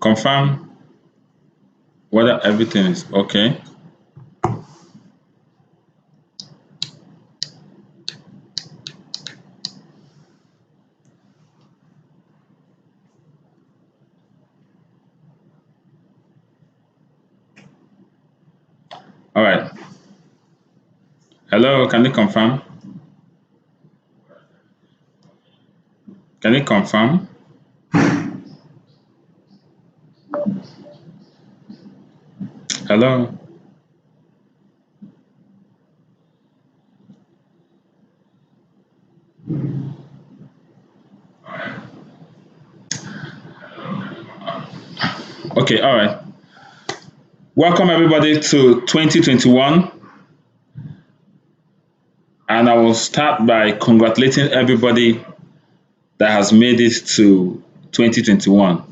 Confirm whether everything is okay. All right. Hello, can you confirm? Can you confirm? Hello. Okay, all right. Welcome everybody to 2021. And I will start by congratulating everybody that has made it to 2021.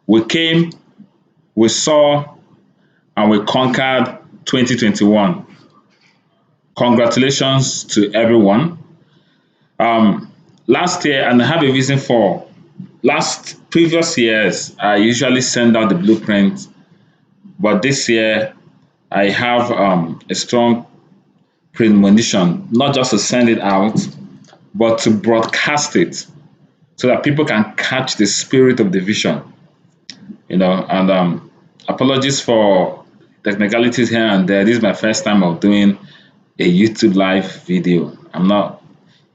We came, we saw, and we conquered 2021. Congratulations to everyone. Last year, and I have a reason for previous years, I usually send out the blueprint, but this year I have a strong premonition, not just to send it out, but to broadcast it so that people can catch the spirit of the vision. And apologies for technicalities here and there. This is my first time of doing a YouTube live video.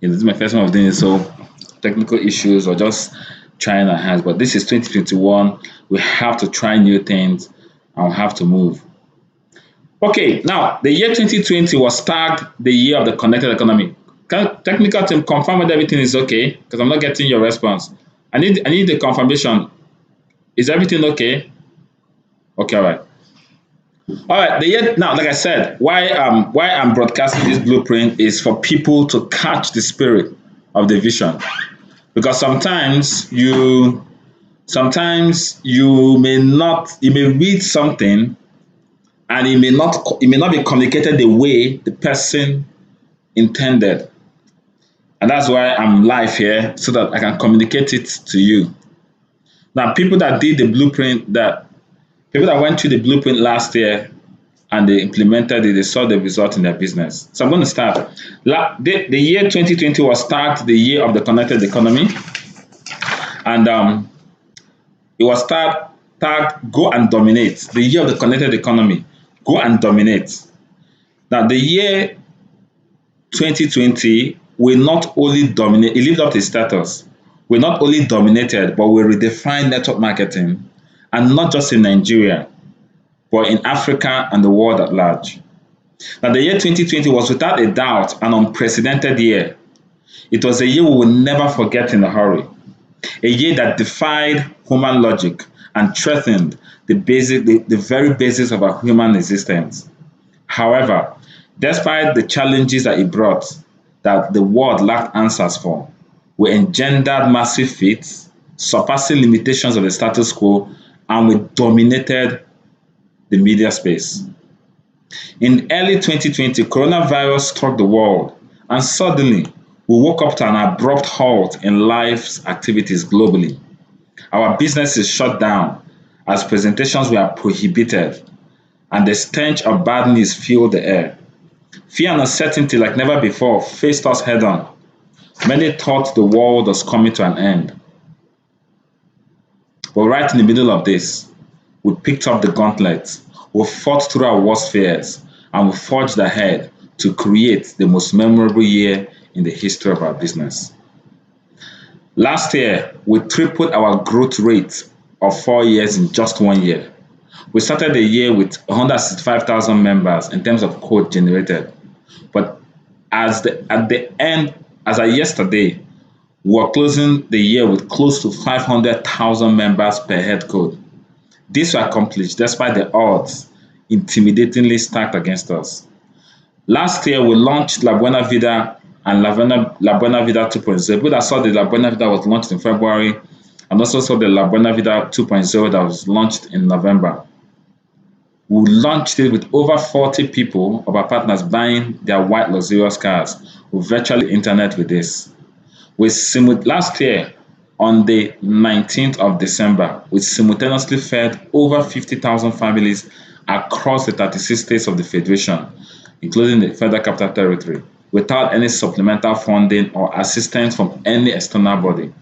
This is my first time of doing it, so technical issues or just trying our hands. But this is 2021. We have to try new things and we have to move. Okay, now the year 2020 was tagged the year of the connected economy. Can technical team confirm whether everything is okay? Because I'm not getting your response. I need the confirmation. Is everything okay? Okay, all right. All right. The year now, like I said, why I'm broadcasting this blueprint is for people to catch the spirit of the vision. Because sometimes you may read something and it may not be communicated the way the person intended. And that's why I'm live here, so that I can communicate it to you. Now, people that went through the blueprint last year and they implemented it, they saw the result in their business. So I'm going to start. The year 2020 was tagged the year of the connected economy. And it was tagged Go and Dominate, the year of the connected economy. Go and dominate. Now, the year 2020 will not only dominate, it lived up to its status. We not only dominated, but we redefined network marketing, and not just in Nigeria, but in Africa and the world at large. Now, the year 2020 was without a doubt an unprecedented year. It was a year we will never forget in a hurry. A year that defied human logic and threatened the very basis of our human existence. However, despite the challenges that it brought, that the world lacked answers for, we engendered massive feats, surpassing limitations of the status quo, and we dominated the media space. In early 2020, coronavirus struck the world, and suddenly we woke up to an abrupt halt in life's activities globally. Our businesses shut down as presentations were prohibited, and the stench of bad news filled the air. Fear and uncertainty like never before faced us head on. Many thought the world was coming to an end. But right in the middle of this, we picked up the gauntlet, we fought through our worst fears, and we forged ahead to create the most memorable year in the history of our business. Last year, we tripled our growth rate of 4 years in just 1 year. We started the year with 165,000 members in terms of code generated. But as of yesterday, we are closing the year with close to 500,000 members per head code. This was accomplished despite the odds intimidatingly stacked against us. Last year, we launched La Buena Vida and La Buena Vida 2.0. People that saw the La Buena Vida was launched in February, and also saw the La Buena Vida 2.0 that was launched in November. We launched it with over 40 people of our partners buying their white luxurious cars with virtual internet with this. Last year, on the 19th of December, we simultaneously fed over 50,000 families across the 36 states of the Federation, including the Federal Capital Territory, without any supplemental funding or assistance from any external body.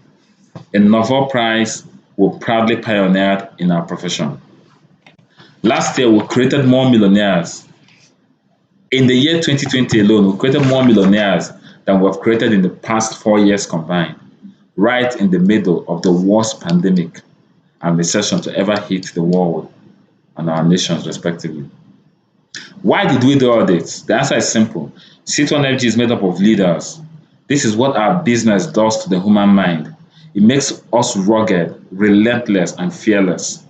A novel prize we proudly pioneered in our profession. Last year, we created more millionaires. In the year 2020 alone, we created more millionaires than we have created in the past 4 years combined, right in the middle of the worst pandemic and recession to ever hit the world and our nations respectively. Why did we do all this? The answer is simple. C1 FG is made up of leaders. This is what our business does to the human mind. It makes us rugged, relentless, and fearless.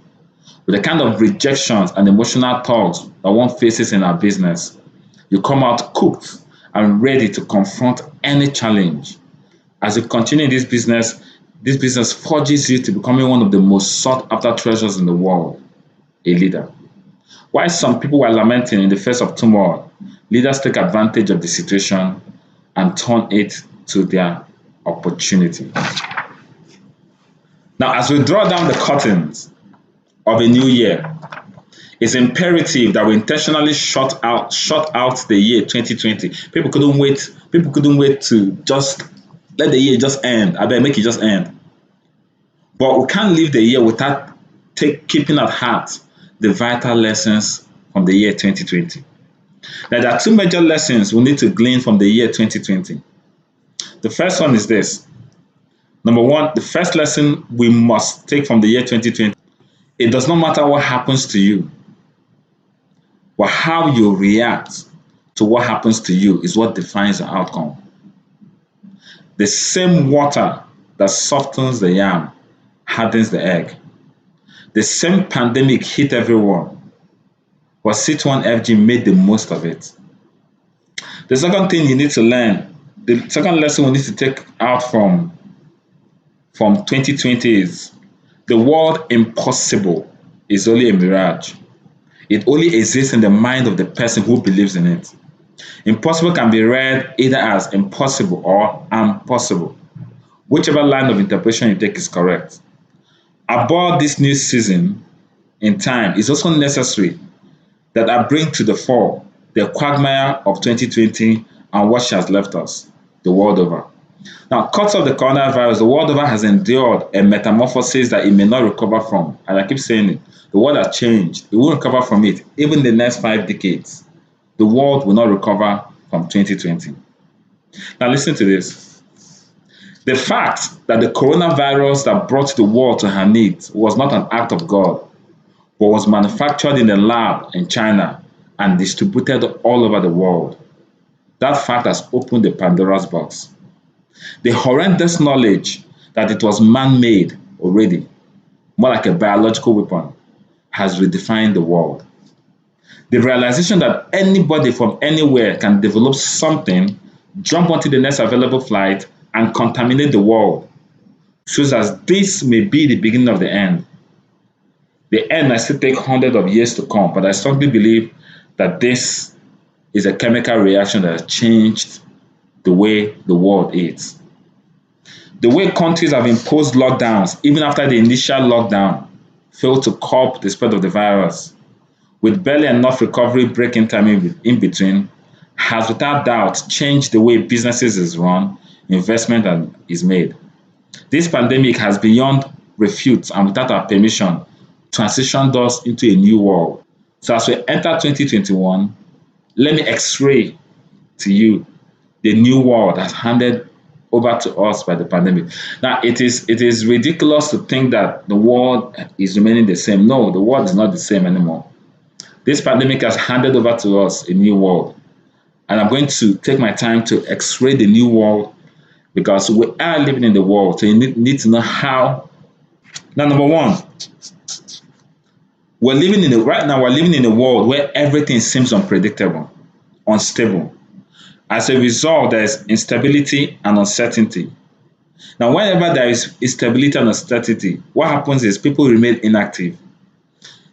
With the kind of rejections and emotional tugs that one faces in our business, you come out cooked and ready to confront any challenge. As you continue in this business forges you to becoming one of the most sought after treasures in the world, a leader. While some people were lamenting in the face of turmoil, leaders take advantage of the situation and turn it to their opportunity. Now, as we draw down the curtains of a new year, it's imperative that we intentionally shut out the year 2020. People couldn't wait to just let the year just end. I better make it just end. But we can't leave the year without keeping at heart the vital lessons from the year 2020. Now, there are two major lessons we need to glean from the year 2020. The first one is this. Number one, the first lesson we must take from the year 2020, it does not matter what happens to you, but how you react to what happens to you is what defines the outcome. The same water that softens the yam hardens the egg. The same pandemic hit everyone, but C1 FG made the most of it. The second thing you need to learn, the second lesson we need to take out from 2020 is the word impossible is only a mirage. It only exists in the mind of the person who believes in it. Impossible can be read either as impossible or impossible. Whichever line of interpretation you take is correct. Aboard this new season in time, it's also necessary that I bring to the fore the quagmire of 2020 and what she has left us, the world over. Now, cut off the coronavirus, the world over has endured a metamorphosis that it may not recover from. And I keep saying it, the world has changed. It won't recover from it. Even in the next 5 decades, the world will not recover from 2020. Now, listen to this. The fact that the coronavirus that brought the world to her knees was not an act of God, but was manufactured in a lab in China and distributed all over the world. That fact has opened the Pandora's box. The horrendous knowledge that it was man-made already, more like a biological weapon, has redefined the world. The realization that anybody from anywhere can develop something, jump onto the next available flight, and contaminate the world shows that this may be the beginning of the end. The end might still take hundreds of years to come, but I strongly believe that this is a chemical reaction that has changed the way the world is. The way countries have imposed lockdowns, even after the initial lockdown, failed to curb the spread of the virus, with barely enough recovery breaking time in between, has without doubt changed the way businesses is run, investment is made. This pandemic has beyond refute and without our permission transitioned us into a new world. So as we enter 2021, let me x-ray to you the new world that's handed over to us by the pandemic. Now, it is ridiculous to think that the world is remaining the same. No, the world is not the same anymore. This pandemic has handed over to us a new world. And I'm going to take my time to x-ray the new world because we are living in the world. So you need to know how. Now, number one, right now we're living in a world where everything seems unpredictable, unstable. As a result, there is instability and uncertainty. Now, whenever there is instability and uncertainty, what happens is people remain inactive.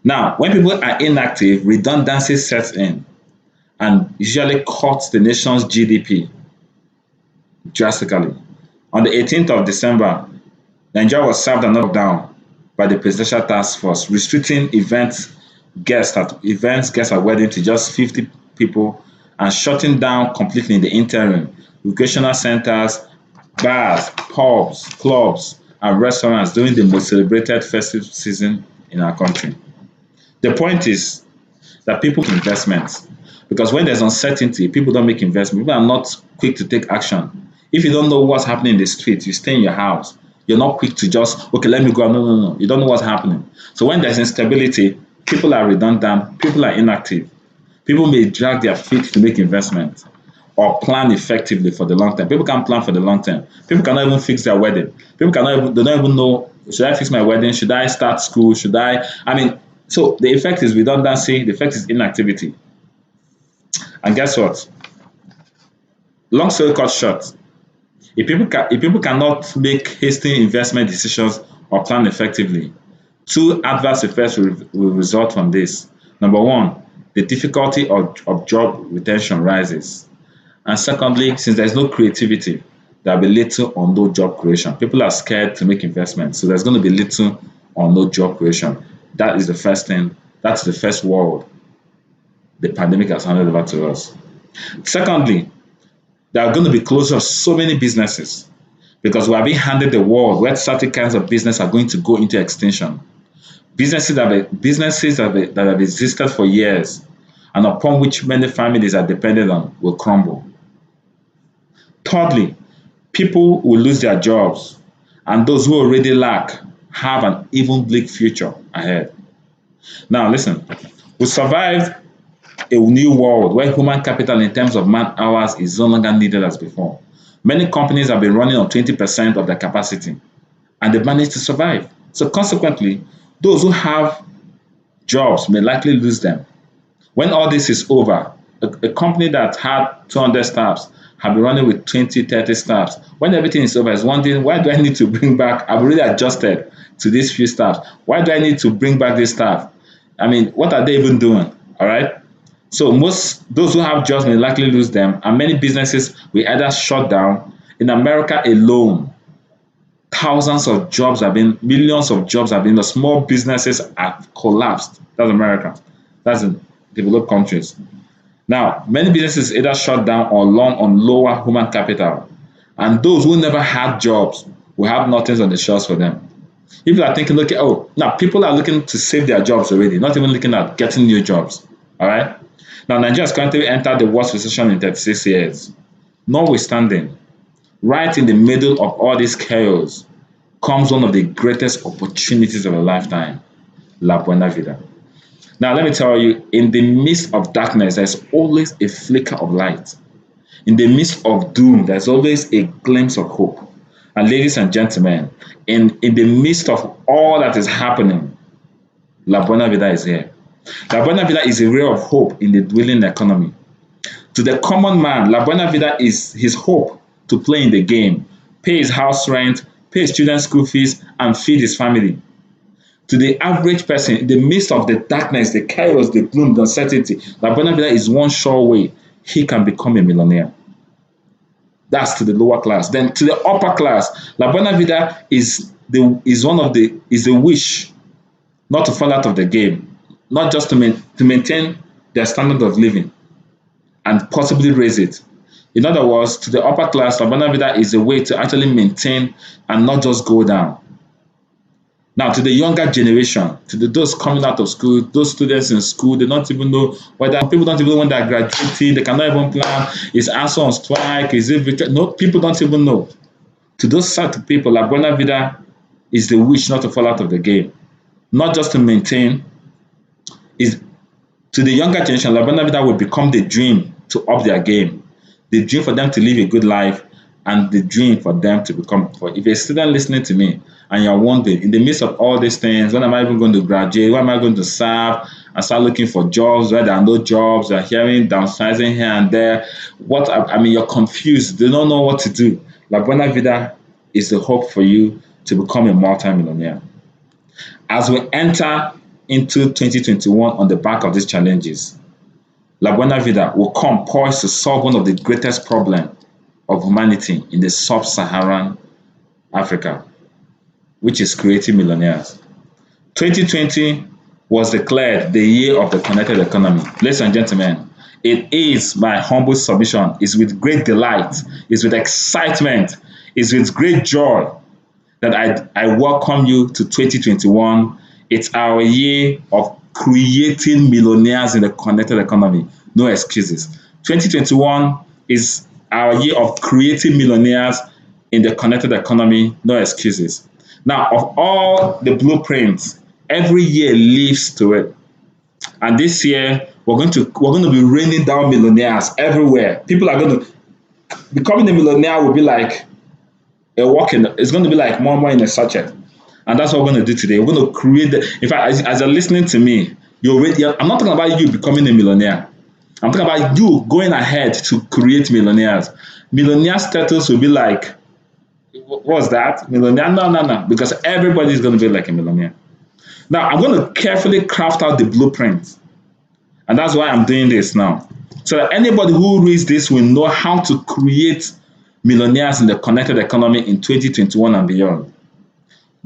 Now, when people are inactive, redundancy sets in and usually cuts the nation's GDP drastically. On the 18th of December, Nigeria was served another lockdown by the Presidential Task Force, restricting events guests at wedding to just 50 people and shutting down completely in the interim recreational centers, bars, pubs, clubs, and restaurants during the most celebrated festive season in our country. The point is that people make investments because when there's uncertainty, people don't make investment. People are not quick to take action. If you don't know what's happening in the street, you stay in your house. You're not quick to just, okay, let me go. No, no, no. You don't know what's happening. So when there's instability, people are redundant, people are inactive. People may drag their feet to make investments or plan effectively for the long term. People can't plan for the long term. People cannot even fix their wedding. People cannot even, they don't even know, should I fix my wedding? Should I start school? So the effect is redundancy, the effect is inactivity. And guess what? Long story cut short, if people cannot make hasty investment decisions or plan effectively, two adverse effects will result from this. Number one, the difficulty of job retention rises. And secondly, since there's no creativity, there'll be little or no job creation. People are scared to make investments, so there's going to be little or no job creation. That is the first thing. That's the first world the pandemic has handed over to us. Secondly, there are going to be closure of so many businesses because we are being handed the world where certain kinds of business are going to go into extinction. Businesses that have existed for years and upon which many families are dependent on will crumble. Thirdly, people will lose their jobs, and those who already lack have an even bleak future ahead. Now, listen, we survived a new world where human capital in terms of man hours is no longer needed as before. Many companies have been running on 20% of their capacity and they've managed to survive. So, consequently, those who have jobs may likely lose them. When all this is over, a company that had 200 staffs have been running with 20, 30 staffs. When everything is over, is wondering, why do I need to bring back? I've already adjusted to these few staff. Why do I need to bring back this staff? I mean, what are they even doing? All right. So those who have jobs may likely lose them, and many businesses will either shut down. In America alone, millions of jobs have been, the small businesses have collapsed. That's America. That's in developed countries. Now, many businesses either shut down or run on lower human capital, and those who never had jobs will have nothing on the shelves for them. If you are thinking, okay, oh, now people are looking to save their jobs already, not even looking at getting new jobs. All right. Now, Nigeria has currently entered the worst recession in 36 years. Notwithstanding, right in the middle of all this chaos comes one of the greatest opportunities of a lifetime, La Buena Vida. Now, let me tell you, in the midst of darkness, there's always a flicker of light. In the midst of doom, there's always a glimpse of hope. And ladies and gentlemen, in the midst of all that is happening, La Buena Vida is here. La Buena Vida is a ray of hope in the dwindling economy. To the common man, La Buena Vida is his hope to play in the game, pay his house rent, pay his children's school fees, and feed his family. To the average person, in the midst of the darkness, the chaos, the gloom, the uncertainty, La Buena Vida is one sure way he can become a millionaire. That's to the lower class. Then to the upper class, La Buena Vida is the wish not to fall out of the game, not just to maintain their standard of living and possibly raise it. In other words, to the upper class, La Buena Vida is a way to actually maintain and not just go down. Now, to the younger generation, those coming out of school, those students in school, they don't even know whether people don't even know when they're graduating, they cannot even plan. Is ASU on strike? Is it no? People don't even know. To those sort of people, La Buena Vida is the wish not to fall out of the game, not just to maintain. Is to the younger generation, La Buena Vida will become the dream to up their game, the dream for them to live a good life, and the dream for them to become. If you're a student listening to me and you're wondering, in the midst of all these things, when am I even going to graduate? When am I going to serve? And start looking for jobs where there are no jobs. You're hearing downsizing here and there. You're confused. They don't know what to do. La Buena Vida is the hope for you to become a multi-millionaire. As we enter into 2021 on the back of these challenges, La Buena Vida will come poised to solve one of the greatest problems of humanity in the sub-Saharan Africa. which is creating millionaires. 2020 was declared the year of the connected economy. Ladies and gentlemen, it is my humble submission. It's with great delight, it's with excitement, it's with great joy that I welcome you to 2021. It's our year of creating millionaires in the connected economy. No excuses. 2021 is our year of creating millionaires in the connected economy. No excuses. Now, of all the blueprints, every year lives to it. And this year, we're going to be raining down millionaires everywhere. People are going to becoming a millionaire will be like a walk in. It's going to be like more in a sachet, and that's what we're going to do today. We're going to create. In fact, as you're listening to me, I'm not talking about you becoming a millionaire. I'm talking about you going ahead to create millionaires. Millionaire status will be like, what's that? Millionaire? No, because everybody is going to be like a millionaire. Now, I'm going to carefully craft out the blueprint. And that's why I'm doing this now. So that anybody who reads this will know how to create millionaires in the connected economy in 2021 and beyond.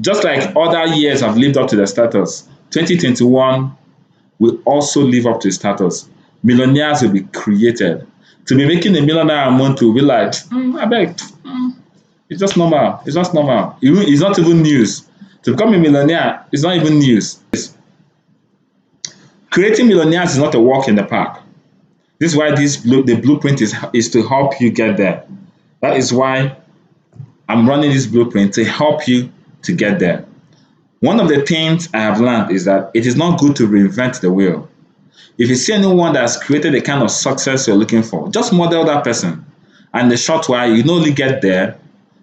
Just like other years have lived up to the status, 2021 will also live up to the status. Millionaires will be created. To be making a millionaire a month will be like, I beg, it's just normal. It's just normal. It's not even news. To become a millionaire is not even news. Creating millionaires is not a walk in the park. This is why the blueprint is to help you get there. That is why I'm running this blueprint to help you to get there. One of the things I have learned is that it is not good to reinvent the wheel. If you see anyone that has created the kind of success you're looking for, just model that person. And in the short while, you not only get there,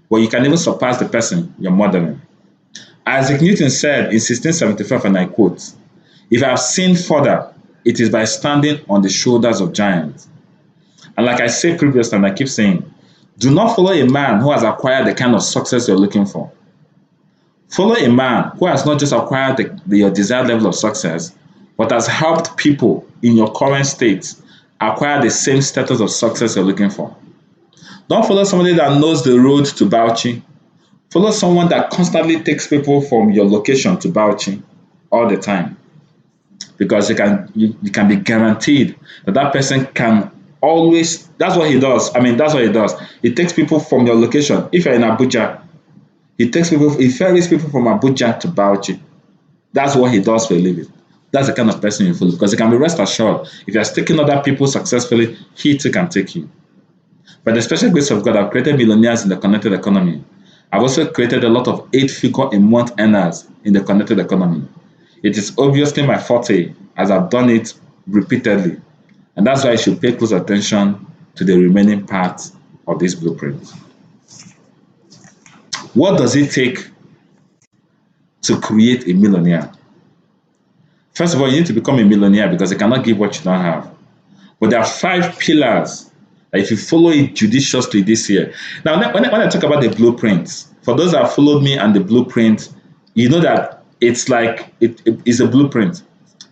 but you can even surpass the person you're modeling. Isaac Newton said in 1675, and I quote, "If I have seen further, it is by standing on the shoulders of giants." And like I said previously, and I keep saying, do not follow a man who has acquired the kind of success you're looking for. Follow a man who has not just acquired your desired level of success, but has helped people in your current state acquire the same status of success you're looking for. Don't follow somebody that knows the road to Bauchi. Follow someone that constantly takes people from your location to Bauchi all the time. Because you can be guaranteed that person can always, that's what he does. That's what he does. He takes people from your location. If you're in Abuja, he ferries people from Abuja to Bauchi. That's what he does for a living. That's the kind of person you follow. Because you can be rest assured, if you're taking other people successfully, he too can take you. By the special grace of God, I've created millionaires in the connected economy. I've also created a lot of 8-figure a month earners in the connected economy. It is obviously my forte, as I've done it repeatedly. And that's why you should pay close attention to the remaining parts of this blueprint. What does it take to create a millionaire? First of all, you need to become a millionaire because you cannot give what you don't have. But there are 5 pillars that if you follow it judiciously this year. Now, when I talk about the blueprints, for those that have followed me and the blueprint, you know that it's like it is a blueprint.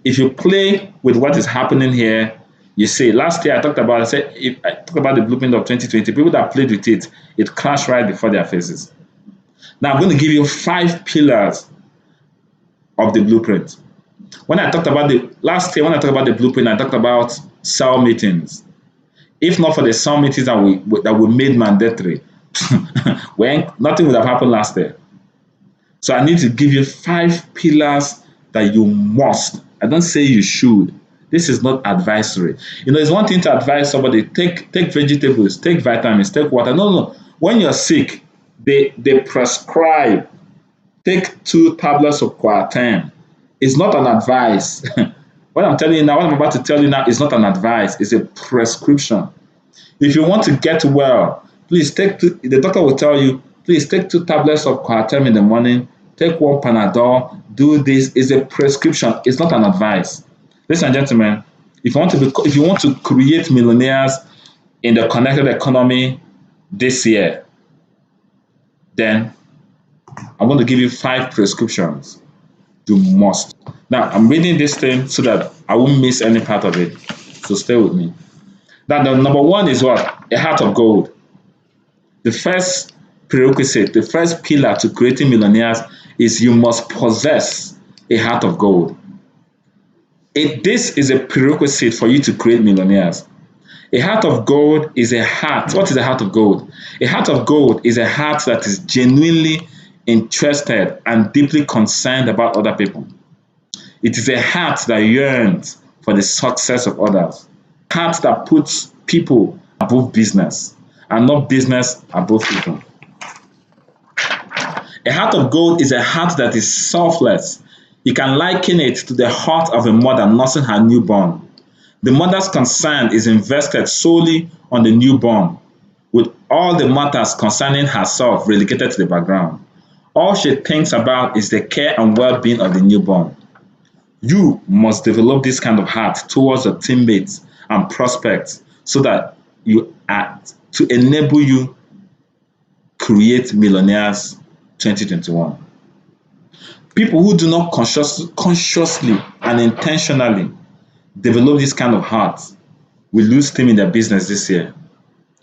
If you play with what is happening here, you see, last year I talked about the blueprint of 2020. People that played with it, it crashed right before their faces. Now I'm going to give you 5 pillars of the blueprint. When I talked about the blueprint, I talked about cell meetings. If not for the cell meetings that we made mandatory, nothing would have happened last year. So I need to give you 5 pillars that you must. I don't say you should. This is not advisory. It's one thing to advise somebody, take vegetables, take vitamins, take water. No. When you're sick, they prescribe, take 2 tablets of Coartem. It's not an advice. What I'm about to tell you now is not an advice. It's a prescription. If you want to get well, please the doctor will tell you, please take 2 tablets of Coartem in the morning, take 1 Panadol, do this. It's a prescription. It's not an advice. Ladies and gentlemen, if you want to create millionaires in the connected economy this year, then I'm going to give you 5 prescriptions. You must. Now, I'm reading this thing so that I won't miss any part of it. So stay with me. Now, the number 1 is what? A heart of gold. The first prerequisite, the first pillar to creating millionaires is you must possess a heart of gold. This is a prerequisite for you to create millionaires. A heart of gold is a heart. What is a heart of gold? A heart of gold is a heart that is genuinely interested and deeply concerned about other people. It is a heart that yearns for the success of others. A heart that puts people above business and not business above people. A heart of gold is a heart that is selfless. You can liken it to the heart of a mother nursing her newborn. The mother's concern is invested solely on the newborn, with all the matters concerning herself relegated to the background. All she thinks about is the care and well-being of the newborn. You must develop this kind of heart towards your teammates and prospects so that you act to enable you create millionaires 2021. People who do not consciously and intentionally develop this kind of heart will lose steam in their business this year.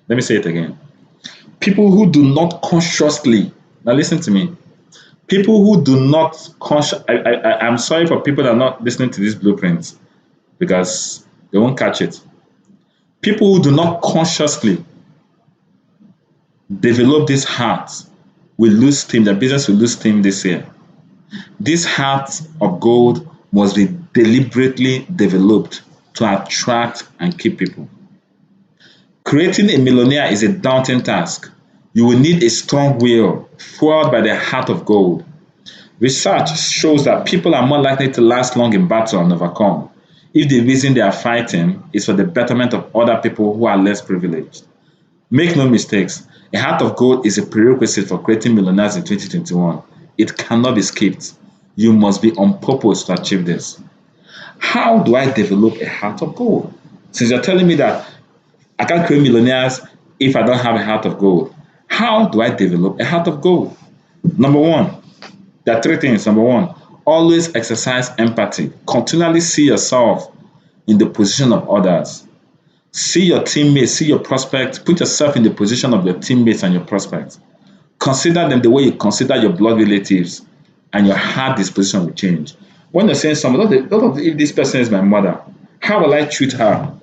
Let me say it again. People who do not consciously, now listen to me. People who do not I'm sorry for people that are not listening to these blueprints because they won't catch it. People who do not consciously develop this heart will lose steam. Their business will lose steam this year. This heart of gold must be deliberately developed to attract and keep people. Creating a millionaire is a daunting task. You will need a strong will fueled by the heart of gold. Research shows that people are more likely to last long in battle and overcome if the reason they are fighting is for the betterment of other people who are less privileged. Make no mistakes, a heart of gold is a prerequisite for creating millionaires in 2021. It cannot be skipped. You must be on purpose to achieve this. How do I develop a heart of gold? Since you're telling me that I can't create millionaires if I don't have a heart of gold, how do I develop a heart of gold? Number one, there are three things. Number one, always exercise empathy. Continually see yourself in the position of others. See your teammates, see your prospects, put yourself in the position of your teammates and your prospects. Consider them the way you consider your blood relatives, and your heart disposition will change. When you're saying something, if this person is my mother, how will I treat her?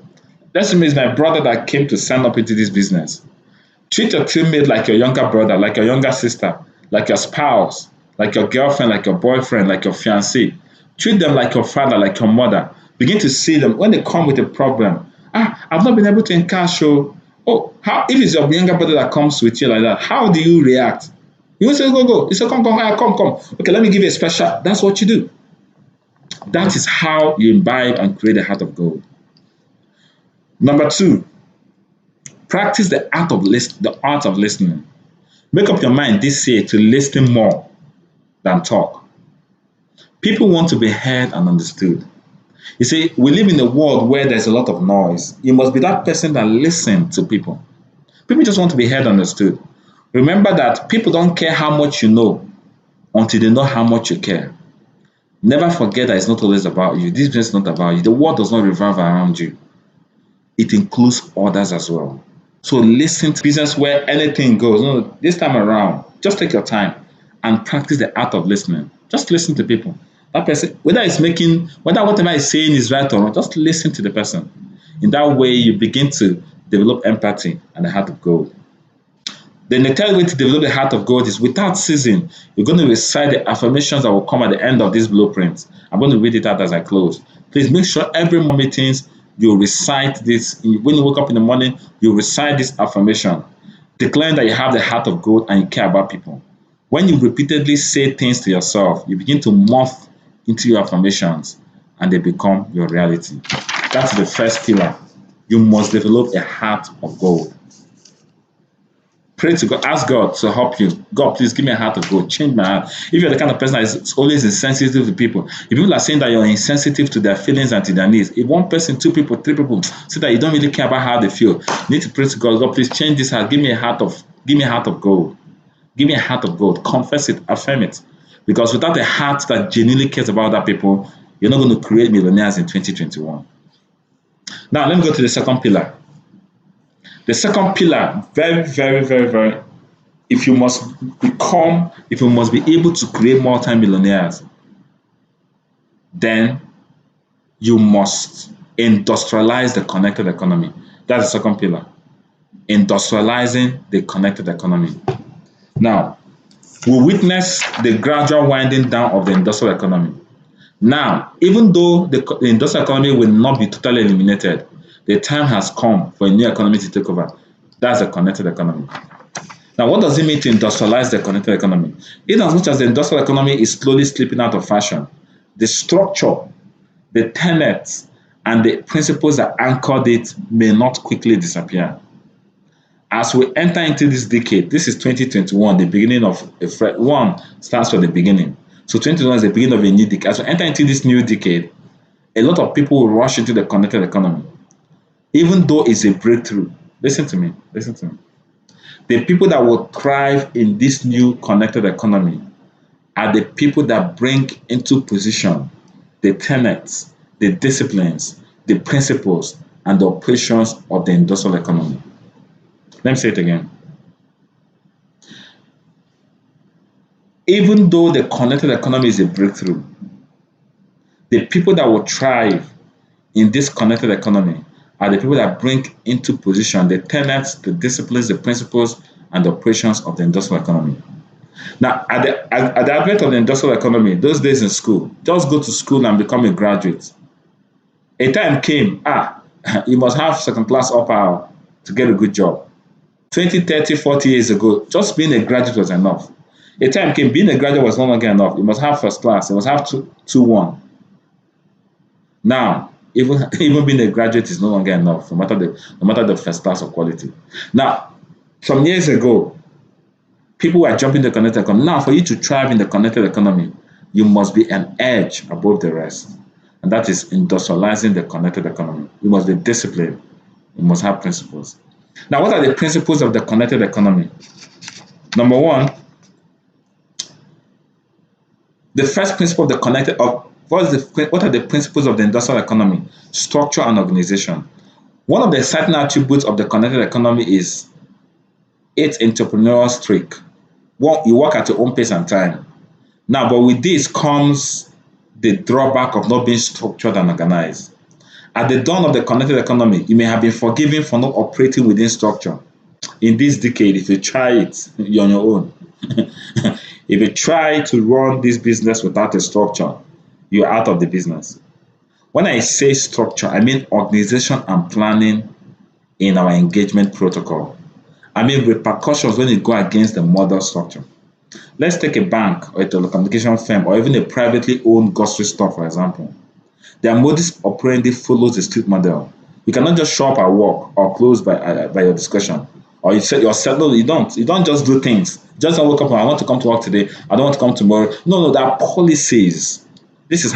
Let's say it's my brother that came to sign up into this business. Treat your teammate like your younger brother, like your younger sister, like your spouse, like your girlfriend, like your boyfriend, like your fiancé. Treat them like your father, like your mother. Begin to see them when they come with a problem. I've not been able to encash. How if it's your younger brother that comes with you like that, how do you react? You will say, go. You say, come. Okay, let me give you a special. That's what you do. That is how you imbibe and create a heart of gold. Number two, practice the art of listening. Make up your mind this year to listen more than talk. People want to be heard and understood. You see, we live in a world where there's a lot of noise. You must be that person that listens to people. People just want to be heard and understood. Remember that people don't care how much you know until they know how much you care. Never forget that it's not always about you. This business is not about you. The world does not revolve around you. It includes others as well. So listen to business where anything goes. No, this time around, just take your time and practice the art of listening. Just listen to people. That person, whether whatever he's saying is right or wrong, just listen to the person. In that way, you begin to develop empathy and the heart of gold. Then the third way to develop the heart of gold is without ceasing. You're going to recite the affirmations that will come at the end of this blueprint. I'm going to read it out as I close. Please make sure every meetings you recite this. When you wake up in the morning, you recite this affirmation, declaring that you have the heart of gold and you care about people. When you repeatedly say things to yourself, you begin to morph into your affirmations and they become your reality. That's the first pillar. You must develop a heart of gold. Pray to God, ask God to help you. God, please give me a heart of gold. Change my heart. If you're the kind of person that is always insensitive to people, if people are saying that you're insensitive to their feelings and to their needs, if one person, two people, three people say that you don't really care about how they feel, you need to pray to God. God, please change this heart. Give me a heart of gold. Give me a heart of gold. Confess it, affirm it. Because without a heart that genuinely cares about other people, you're not going to create millionaires in 2021. Now, let me go to the second pillar. The second pillar, very, very, very, very, if you must be if we must be able to create multi-millionaires, then you must industrialize the connected economy. That's the second pillar. Industrializing the connected economy. Now, we witness the gradual winding down of the industrial economy. Now, even though the industrial economy will not be totally eliminated, the time has come for a new economy to take over. That's the connected economy. Now, what does it mean to industrialize the connected economy? In as much as the industrial economy is slowly slipping out of fashion, the structure, the tenets, and the principles that anchored it may not quickly disappear. As we enter into this decade, this is 2021, the beginning of a fresh one starts from the beginning. So 2021 is the beginning of a new decade. As we enter into this new decade, a lot of people will rush into the connected economy, even though it's a breakthrough. Listen to me. Listen to me. The people that will thrive in this new connected economy are the people that bring into position the tenets, the disciplines, the principles, and the operations of the industrial economy. Let me say it again. Even though the connected economy is a breakthrough, the people that will thrive in this connected economy are the people that bring into position the tenets, the disciplines, the principles, and the operations of the industrial economy. Now, at the advent of the industrial economy, those days in school, just go to school and become a graduate. A time came, you must have second class upper to get a good job. 20, 30, 40 years ago, just being a graduate was enough. A time came, being a graduate was no longer enough. You must have first class. You must have 2-1. Now, even being a graduate is no longer enough, no matter the first class or quality. Now, some years ago, people were jumping the connected economy. Now, for you to thrive in the connected economy, you must be an edge above the rest. And that is industrializing the connected economy. You must be disciplined. You must have principles. Now, what are the principles of the connected economy? Number one, the first principle of the connected what are the principles of the industrial economy? Structure and organization. One of the exciting attributes of the connected economy is its entrepreneurial streak. You work at your own pace and time. Now, but with this comes the drawback of not being structured and organized. At the dawn of the connected economy, you may have been forgiven for not operating within structure. In this decade, if you try it, you're on your own. If you try to run this business without a structure, you're out of the business. When I say structure, I mean organization and planning in our engagement protocol. I mean repercussions when you go against the model structure. Let's take a bank or a telecommunication firm or even a privately owned grocery store, for example. Their modus operandi follows the street model. You cannot just show up at work or close by your discretion. Or you said yourself, no, you don't. You don't just do things. Just don't wake up and I want to come to work today. I don't want to come tomorrow. No, there are policies. This is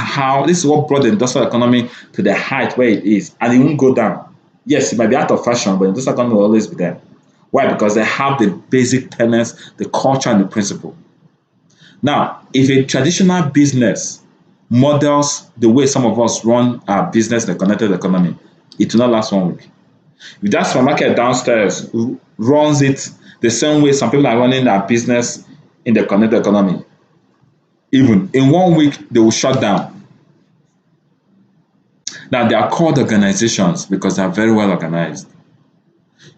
what brought the industrial economy to the height where it is. And it won't go down. Yes, it might be out of fashion, but the industrial economy will always be there. Why? Because they have the basic tenets, the culture, and the principle. Now, if a traditional business models the way some of us run our business in the connected economy, it will not last 1 week. If that supermarket downstairs runs it the same way some people are running their business in the connected economy, even in 1 week, they will shut down. Now, they are called organizations because they are very well organized.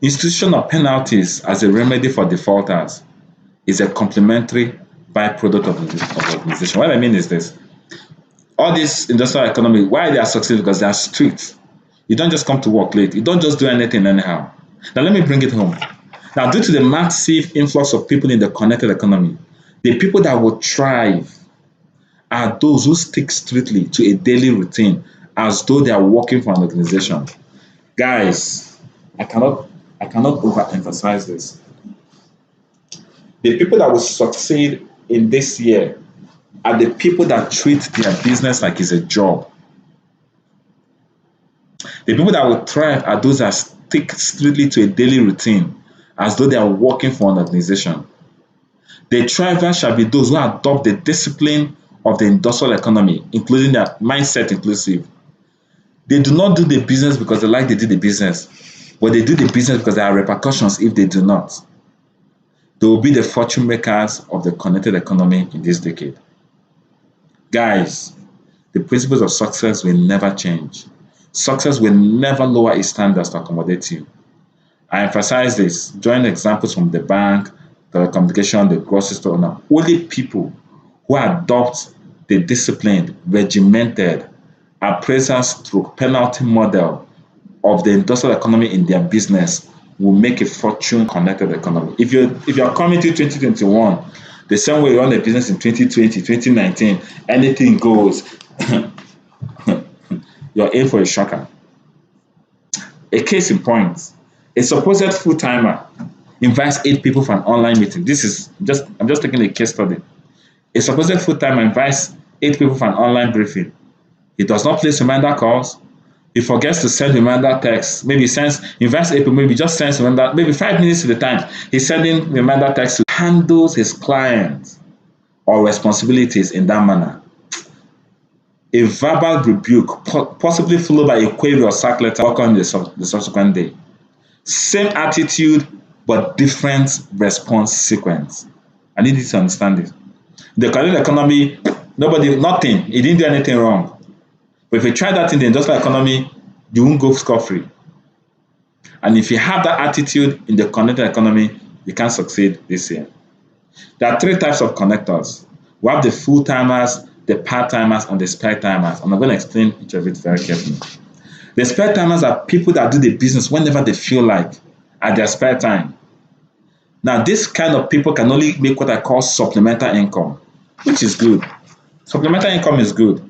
Institution of penalties as a remedy for defaulters is a complementary byproduct of organization. What I mean is this. All this industrial economy, why they are succeeding? Because they are strict. You don't just come to work late. You don't just do anything anyhow. Now, let me bring it home. Now, due to the massive influx of people in the connected economy, the people that will thrive are those who stick strictly to a daily routine as though they are working for an organization. Guys, I cannot overemphasize this. The people that will succeed in this year are the people that treat their business like it's a job. The people that will thrive are those that stick strictly to a daily routine as though they are working for an organization. The thrivers shall be those who adopt the discipline of the industrial economy, including their mindset inclusive. They do not do the business because they do the business, but they do the business because there are repercussions if they do not. They will be the fortune makers of the connected economy in this decade. Guys, the principles of success will never change. Success will never lower its standards to accommodate you. I emphasize this, drawing examples from the bank, telecommunication, the grocery store owner. Only people who adopt the disciplined, regimented, appraisals through penalty model of the industrial economy in their business will make a fortune connected economy. If you're coming to 2021, the same way you run a business in 2020, 2019, anything goes, you're in for a shocker. A case in point, a supposed full-timer invites 8 people for an online meeting. I'm just taking a case study. A supposed full-timer invites 8 people for an online briefing. He does not place reminder calls. He forgets to send reminder texts. Maybe invites 8 people, maybe just sends reminder, maybe 5 minutes at a time. He's sending reminder texts to handles his clients or responsibilities in that manner. A verbal rebuke, possibly followed by a query or sack letter, on the subsequent day. Same attitude, but different response sequence. I need you to understand this. The connected economy, nothing. He didn't do anything wrong. But if you try that in the industrial economy, you won't go scot-free. And if you have that attitude in the connected economy, you can't succeed this year. There are 3 types of connectors. We have the full-timers, the part-timers, and the spare-timers. And I'm going to explain each of it very carefully. The spare-timers are people that do the business whenever they feel like, at their spare time. Now, this kind of people can only make what I call supplemental income, which is good. Supplemental income is good,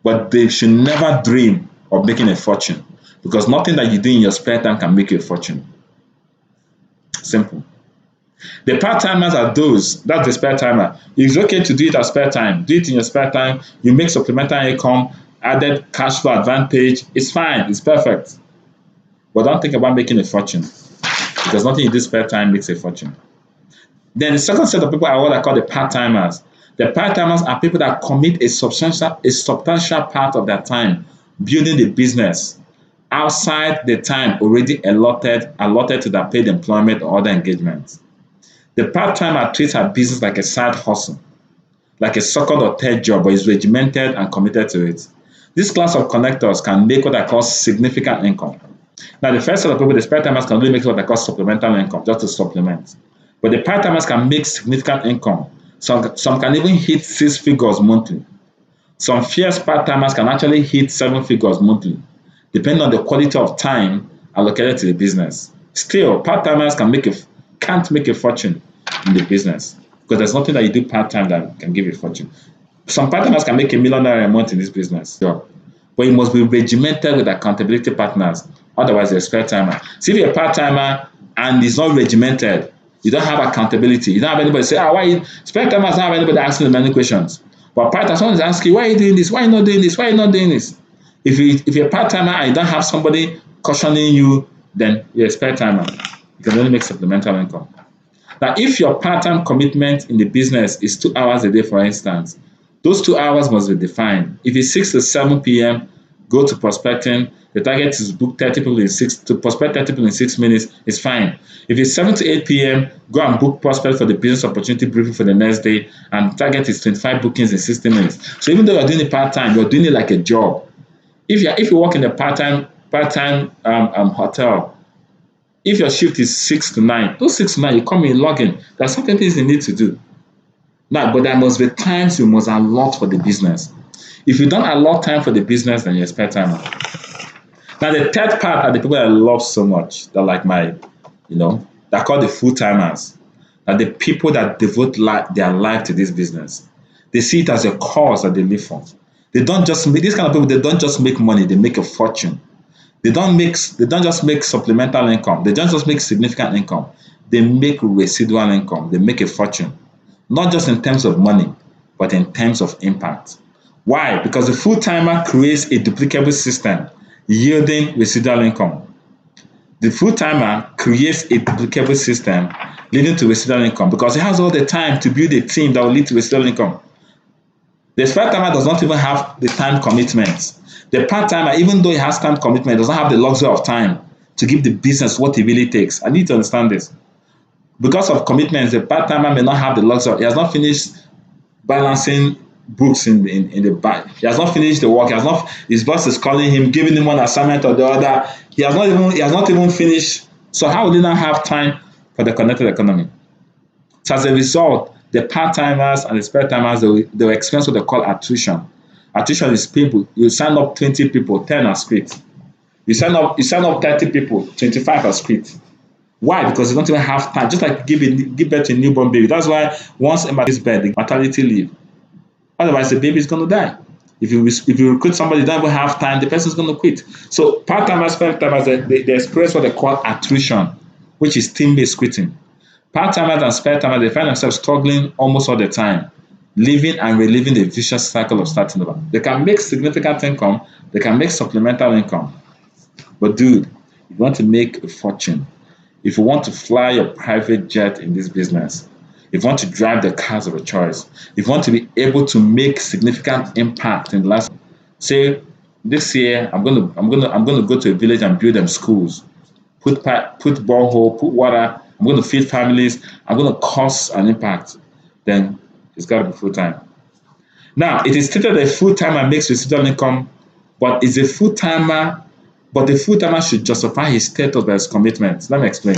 but they should never dream of making a fortune, because nothing that you do in your spare time can make you a fortune. Simple. The part-timers are those, that's the spare timer. It's okay to do it as spare time. Do it in your spare time. You make supplemental income, added cash flow advantage. It's fine. It's perfect. But don't think about making a fortune, because nothing you do spare time makes a fortune. Then the second set of people are what I call the part-timers. The part-timers are people that commit a substantial part of their time building the business outside the time already allotted to their paid employment or other engagements. The part-timer treats her business like a side hustle, like a second or third job, but is regimented and committed to it. This class of connectors can make what I call significant income. Now, the first set of people, the part-timers, can only make what I call supplemental income, just to supplement. But the part-timers can make significant income. Some can even hit 6 figures monthly. Some fierce part-timers can actually hit 7 figures monthly, depending on the quality of time allocated to the business. Still, part-timers can't make a fortune in the business, because there's nothing that you do part-time that can give you a fortune. Some part-timers can make $1 million a month in this business, sure. But you must be regimented with accountability partners, otherwise you're a spare-timer. See, if you're a part-timer and it's not regimented, you don't have accountability. You don't have anybody say, why you spare-timers don't have anybody asking them many questions. But part-timers, someone is asking, why are you doing this? Why are you not doing this? Why are you not doing this? If you're a part-timer and you don't have somebody cautioning you, then you're a spare-timer. You can only make supplemental income. Now, if your part-time commitment in the business is 2 hours a day, for instance, those 2 hours must be defined. If it's 6 to 7 p.m., go to prospecting. The target is book 30 people to prospect 30 people in 6 minutes. It's fine. If it's 7 to 8 p.m., go and book prospect for the business opportunity briefing for the next day, and the target is 25 bookings in 60 minutes. So even though you're doing it part-time, you're doing it like a job. If you work in a part-time hotel, if your shift is 6 to 9, those 6 to 9, you come in, log in. There are certain things you need to do. Now, but there must be times you must allot for the business. If you don't allot time for the business, then you're a spare timer. Now, the third part are the people that I love so much. They're like they're called the full-timers. Are the people that devote their life to this business. They see it as a cause that they live for. They don't just make, these kind of people, they don't just make money, they make a fortune. They don't just make supplemental income. They don't just make significant income. They make residual income. They make a fortune. Not just in terms of money, but in terms of impact. Why? Because the full-timer creates a duplicable system yielding residual income. The full-timer creates a duplicable system leading to residual income because he has all the time to build a team that will lead to residual income. The spare-timer does not even have the time commitment. The part-timer, even though he has time commitment, does not have the luxury of time to give the business what it really takes. I need to understand this. Because of commitments, the part-timer may not have the luxury. He has not finished balancing books in the back. He has not finished the work. He has not. His boss is calling him, giving him one assignment or the other. He has not even finished. So how will he not have time for the connected economy? So as a result, the part-timers and the spare-timers, they will experience what they call attrition. Attrition is people. You sign up 20 people, 10 are quit. You sign up 30 people, 25 are quit. Why? Because you don't even have time. Just like give birth to a newborn baby. That's why once a mother's bed, the maternity leave. Otherwise, the baby is going to die. If you recruit somebody, you don't even have time, the person is going to quit. So part-timers, spare-timers, they experience what they call attrition, which is team-based quitting. Part-timers and spare-timers, they find themselves struggling almost all the time, living and reliving the vicious cycle of starting over. They can make significant income, they can make supplemental income. But dude, if you want to make a fortune, if you want to fly your private jet in this business, if you want to drive the cars of your choice, if you want to be able to make significant impact in the last, say this year I'm gonna go to a village and build them schools, put borehole, put water, I'm going to feed families, I'm going to cause an impact, then it's got to be full time. Now, it is stated that a full timer makes residual income, but the full timer should justify his status by his commitment. Let me explain.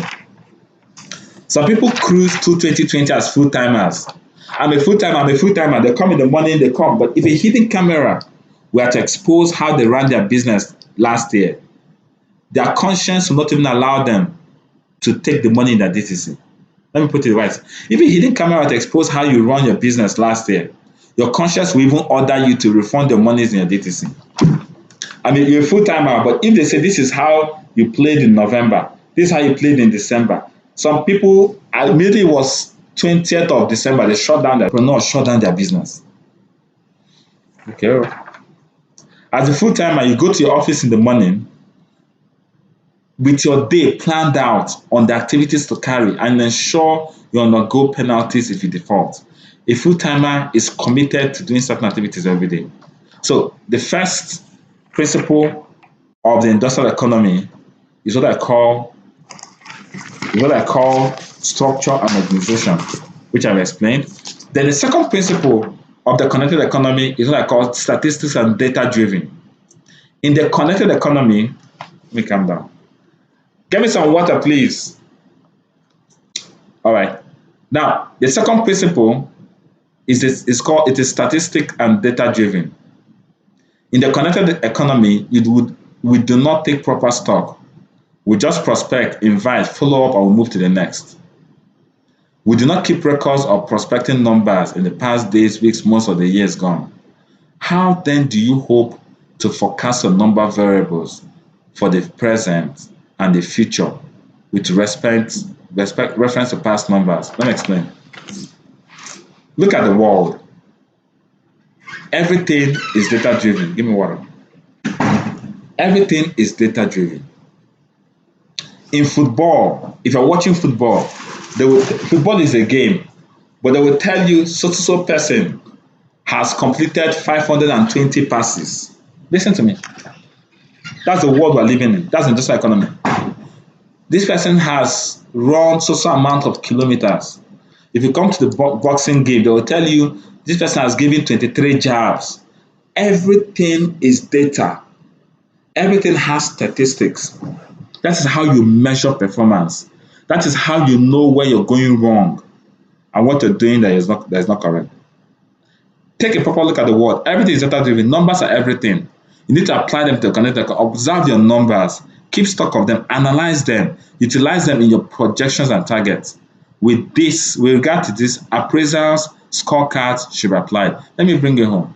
Some people cruise through 2020 as full timers. I'm a full timer. They come in the morning, they come. But if a hidden camera were to expose how they ran their business last year, their conscience will not even allow them to take the money in their DTC. Let me put it right. If a hidden camera were to expose how you run your business last year, your conscience will even order you to refund your monies in your DTC. I mean, you're a full timer, but if they say this is how you played in November, this is how you played in December, some people, immediately it was 20th of December, they shut down their business. Okay. As a full timer, you go to your office in the morning with your day planned out on the activities to carry and ensure you undergo penalties if you default. A full timer is committed to doing certain activities every day. So the first principle of the industrial economy is what I call structure and organization, which I've explained. Then the second principle of the connected economy is what I call statistics and data driven. In the connected economy, let me calm down. Get me some water, please. All right. Now, the second principle is called statistic and data driven. In the connected economy, we do not take proper stock. We just prospect, invite, follow up, and we move to the next. We do not keep records of prospecting numbers in the past days, weeks, months, or the years gone. How then do you hope to forecast a number of variables for the present and the future with reference to past numbers? Let me explain. Look at the world. Everything is data driven. Give me water. Everything is data driven. In football, if you're watching football, football is a game, but they will tell you so person has completed 520 passes. Listen to me. That's the world we're living in. That's the industrial economy. This person has run so amount of kilometers. If you come to the boxing game, they will tell you this person has given 23 jabs. Everything is data. Everything has statistics. That is how you measure performance. That is how you know where you're going wrong and what you're doing that is not correct. Take a proper look at the world. Everything is data driven. Numbers are everything. You need to apply them to connect. Observe your numbers. Keep stock of them. Analyze them. Utilize them in your projections and targets. With regard to this, appraisals, scorecards should be applied. Let me bring you home.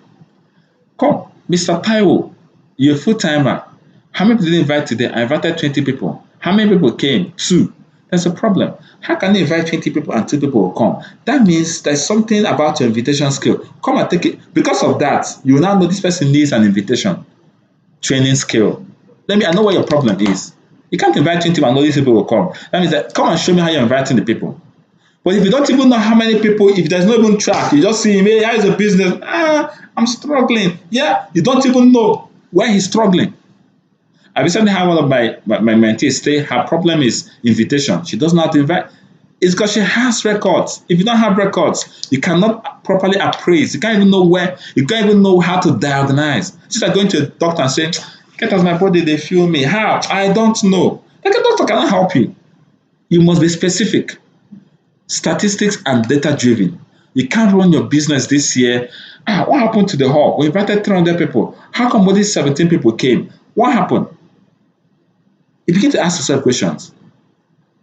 Come, Mr. Taiwo, you're a full-timer. How many people did you invite today? I invited 20 people. How many people came? 2. There's a problem. How can you invite 20 people and 2 people will come? That means there's something about your invitation skill. Come and take it. Because of that, you will now know this person needs an invitation training skill. I know what your problem is. You can't invite 20 people and know these people will come. That means that come and show me how you're inviting the people. But if you don't even know how many people, if there's no even track, you just see him, hey, how's the business? I'm struggling. Yeah, you don't even know where he's struggling. I recently had one of my mentees say her problem is invitation. She doesn't know how to invite. It's because she has records. If you don't have records, you cannot properly appraise. You can't even know where, you can't even know how to diagnose. It's like going to a doctor and saying, get out of my body, they feel me. How? I don't know. Like a doctor cannot help you. You must be specific. Statistics and data driven. You can't run your business this year. What happened to the hall? We invited 300 people. How come only 17 people came? What happened? You begin to ask yourself questions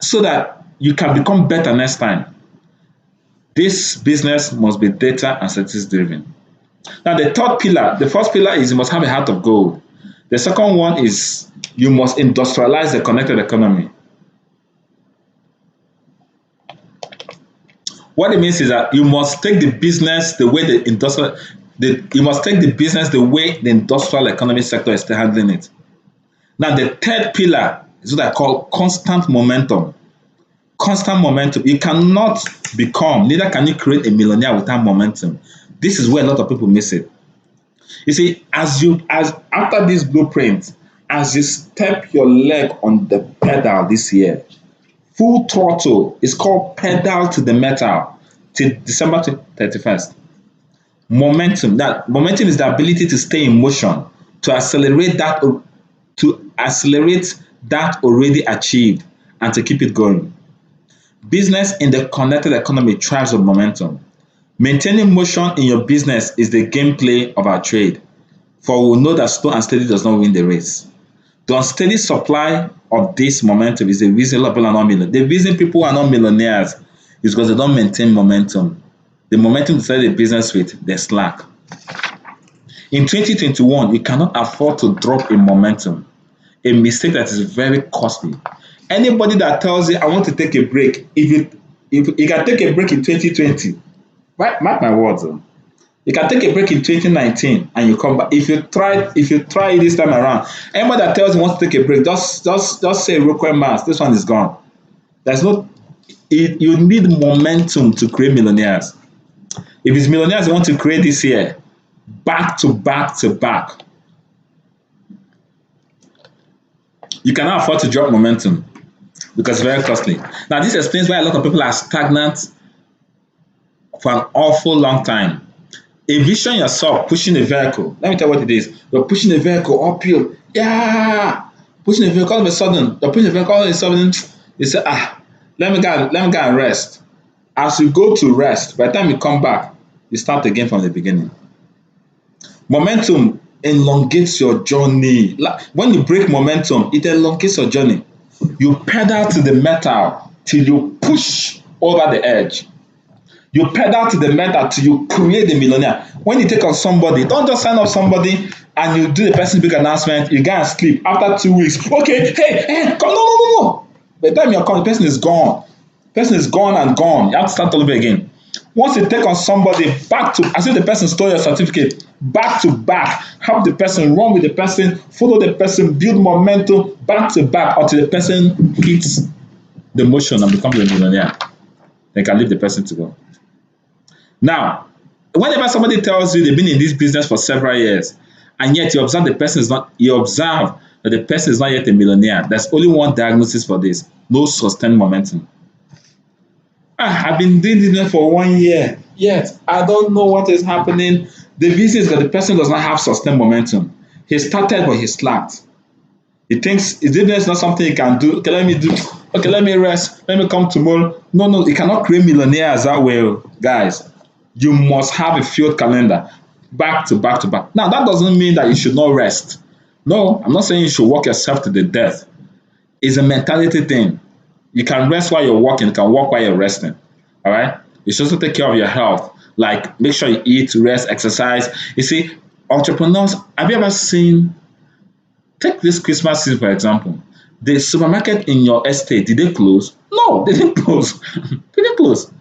so that you can become better next time. This business must be data and statistics driven. Now, the third pillar, the first pillar is you must have a heart of gold. The second one is you must industrialize the connected economy. What it means is that you must take the business the way you must take the business the way the industrial economy sector is handling it. Now, the third pillar is what I call constant momentum. Constant momentum. You cannot become, neither can you create a millionaire without momentum. This is where a lot of people miss it. You see, as after this blueprint, as you step your leg on the pedal this year, full throttle is called pedal to the metal till December 31st. Momentum. That momentum is the ability to stay in motion, to accelerate that already achieved, and to keep it going. Business in the connected economy thrives on momentum. Maintaining motion in your business is the gameplay of our trade, for we know that slow and steady does not win the race. The unsteady supply of this momentum is the reason a lot of people are not millionaires. The reason people are not millionaires is because they don't maintain momentum. The momentum to start a business with, they slack. In 2021, you cannot afford to drop in momentum, a mistake that is very costly. Anybody that tells you, I want to take a break, if you can take a break in 2020, mark my words. You can take a break in 2019 and you come back. If you try it this time around, anybody that tells you wants to take a break, just say request mass. This one is gone. There's no. You need momentum to create millionaires. If it's millionaires you want to create this year, back to back to back, you cannot afford to drop momentum because it's very costly. Now, this explains why a lot of people are stagnant for an awful long time. Envision yourself pushing a vehicle. Let me tell you what it is. You're pushing a vehicle uphill. Yeah. Pushing a vehicle, all of a sudden, you're pushing a vehicle, all of a sudden, you say, let me go and rest. As you go to rest, by the time you come back, you start again from the beginning. Momentum elongates your journey. When you break momentum, it elongates your journey. You pedal to the metal till you push over the edge. You pedal to the metal till you create the millionaire. When you take on somebody, don't just sign up somebody and you do the person's big announcement, you go and sleep. After 2 weeks, okay, hey, come, no. By the time you're coming, the person is gone. The person is gone and gone. You have to start all over again. Once you take on somebody, back to, as if the person stole your certificate, back to back, help the person, run with the person, follow the person, build momentum, back to back, until the person hits the motion and becomes a millionaire. They can leave the person to go. Now, whenever somebody tells you they've been in this business for several years, and yet you observe that the person is not yet a millionaire, there's only one diagnosis for this: no sustained momentum. I've been doing this for 1 year, yet I don't know what is happening. The reason is that the person does not have sustained momentum. He started, but he slacked. He thinks his business is not something he can do. Okay, let me rest. Let me come tomorrow. No, you cannot create millionaires that way, guys. You must have a field calendar, back to back to back. Now, that doesn't mean that you should not rest. No, I'm not saying you should work yourself to the death. It's a mentality thing. You can rest while you're working. You can work while you're resting. All right? You should also take care of your health. Like, make sure you eat, rest, exercise. You see, entrepreneurs, have you ever seen, take this Christmas season, for example. The supermarket in your estate, did they close? No, they didn't close. They didn't close.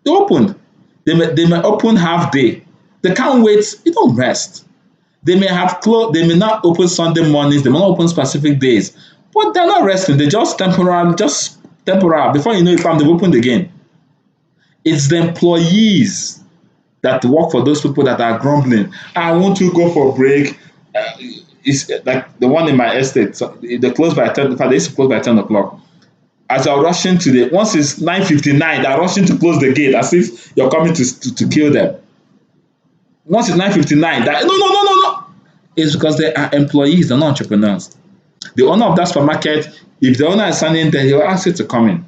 They opened. They may open half day. They can't wait. You don't rest. They may have closed. They may not open Sunday mornings. They may not open specific days. But they're not resting. They're just temporary. Before you know it, they've opened again. It's the employees that work for those people that are grumbling. I want to go for a break. It's like the one in my estate. So they close by 10. They used to close by 10 o'clock. as you're rushing to the, once it's 9:59, they're rushing to close the gate as if you're coming to kill them. Once it's 9:59, that no, no, no, no, no. It's because they are employees, they're not entrepreneurs. The owner of that supermarket, if the owner is standing there, he'll ask you to come in.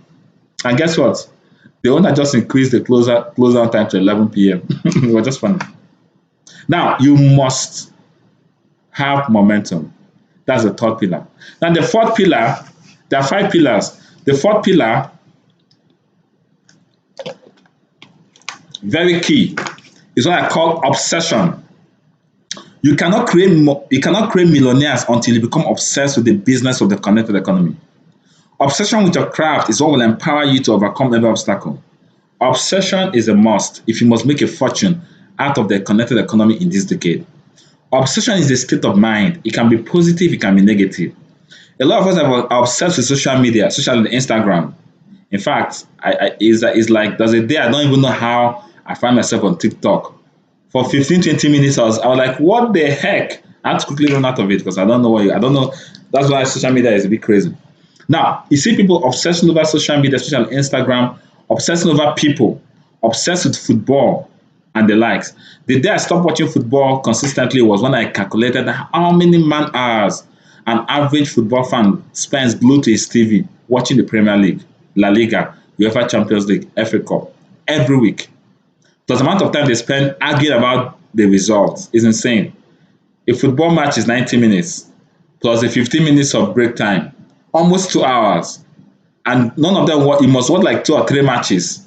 And guess what? The owner just increased the close down time to 11 p.m. It was just funny. Now, you must have momentum. That's the third pillar. Now, the fourth pillar, there are 5 pillars. The fourth pillar, very key, is what I call obsession. You cannot create millionaires until you become obsessed with the business of the connected economy. Obsession with your craft is what will empower you to overcome every obstacle. Obsession is a must if you must make a fortune out of the connected economy in this decade. Obsession is a state of mind. It can be positive, it can be negative. A lot of us are obsessed with social media, especially Instagram. In fact, it's like there's a day I don't even know how I find myself on TikTok. For 15-20 minutes, I was like, what the heck? I had to quickly run out of it because I don't know I don't know. That's why social media is a bit crazy. Now, you see people obsessing over social media, especially Instagram, obsessing over people, obsessed with football and the likes. The day I stopped watching football consistently was when I calculated how many man hours an average football fan spends glued to his TV watching the Premier League, La Liga, UEFA Champions League, FA Cup every week. Plus the amount of time they spend arguing about the results is insane. A football match is 90 minutes plus the 15 minutes of break time, almost 2 hours. And none of them, you must watch like 2 or 3 matches.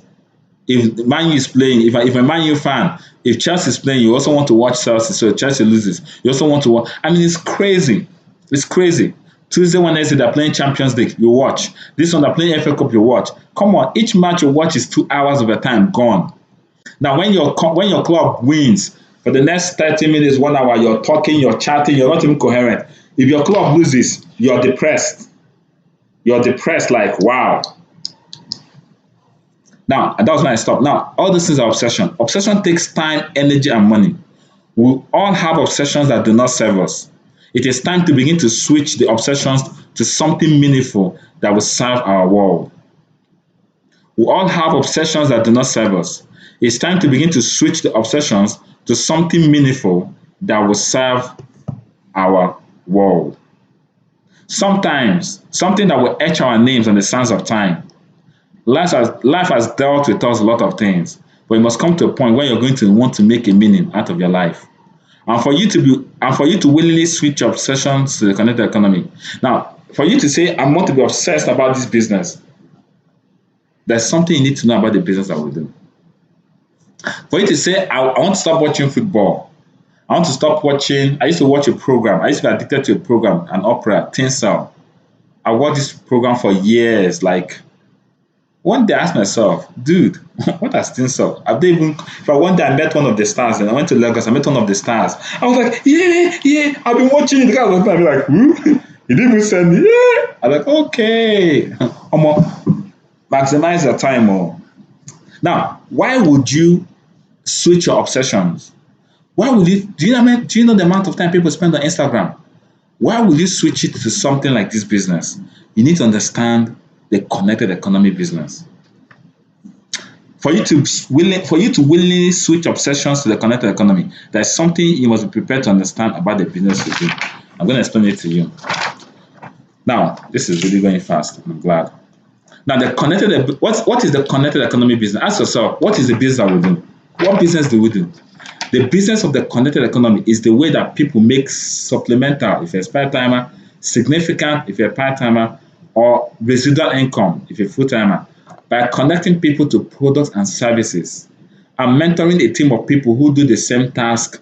If Man U is playing, if a Man U fan, if Chelsea is playing, you also want to watch Chelsea, so Chelsea loses. You also want to watch. I mean, it's crazy. It's crazy. Tuesday, Wednesday, they're playing Champions League, you watch. This one, they're playing FA Cup, you watch. Come on, each match you watch is 2 hours of your time gone. Now, when your club wins, for the next 30 minutes, 1 hour, you're talking, you're chatting, you're not even coherent. If your club loses, you're depressed. You're depressed, like, wow. Now, that was when I stopped. Now, all these things are obsession. Obsession takes time, energy, and money. We all have obsessions that do not serve us. It is time to begin to switch the obsessions to something meaningful that will serve our world. We all have obsessions that do not serve us. It's time to begin to switch the obsessions to something meaningful that will serve our world. Sometimes, something that will etch our names on the sands of time. Life has dealt with us a lot of things, but it must come to a point where you're going to want to make a meaning out of your life. And for you to willingly switch your obsessions to the connected economy. Now, for you to say, I want to be obsessed about this business, there's something you need to know about the business that we do. For you to say, I want to stop watching football. I want to stop watching. I used to watch a program. I used to be addicted to a program, an opera, Tinsel. I watched this program for years. Like, one day I asked myself, dude, what is Tinsel? One day I met one of the stars and I went to Lagos, I met one of the stars. I was like, yeah, I've been watching it. The guy was like, who? He didn't even send me, yeah. I'm like, okay. Maximize your time. Now, why would you switch your obsessions? Why would you, do you know the amount of time people spend on Instagram? Why would you switch it to something like this business? You need to understand the connected economy business. For you to willingly switch obsessions to the connected economy, there's something you must be prepared to understand about the business you do. I'm going to explain it to you. Now, this is really going fast. I'm glad. Now, what is the connected economy business? Ask yourself, what is the business that we do? What business do we do? The business of the connected economy is the way that people make supplemental, if you're a spare timer, significant, if you're a part-timer, or residual income, if you're a full-timer, by connecting people to products and services and mentoring a team of people who do the same task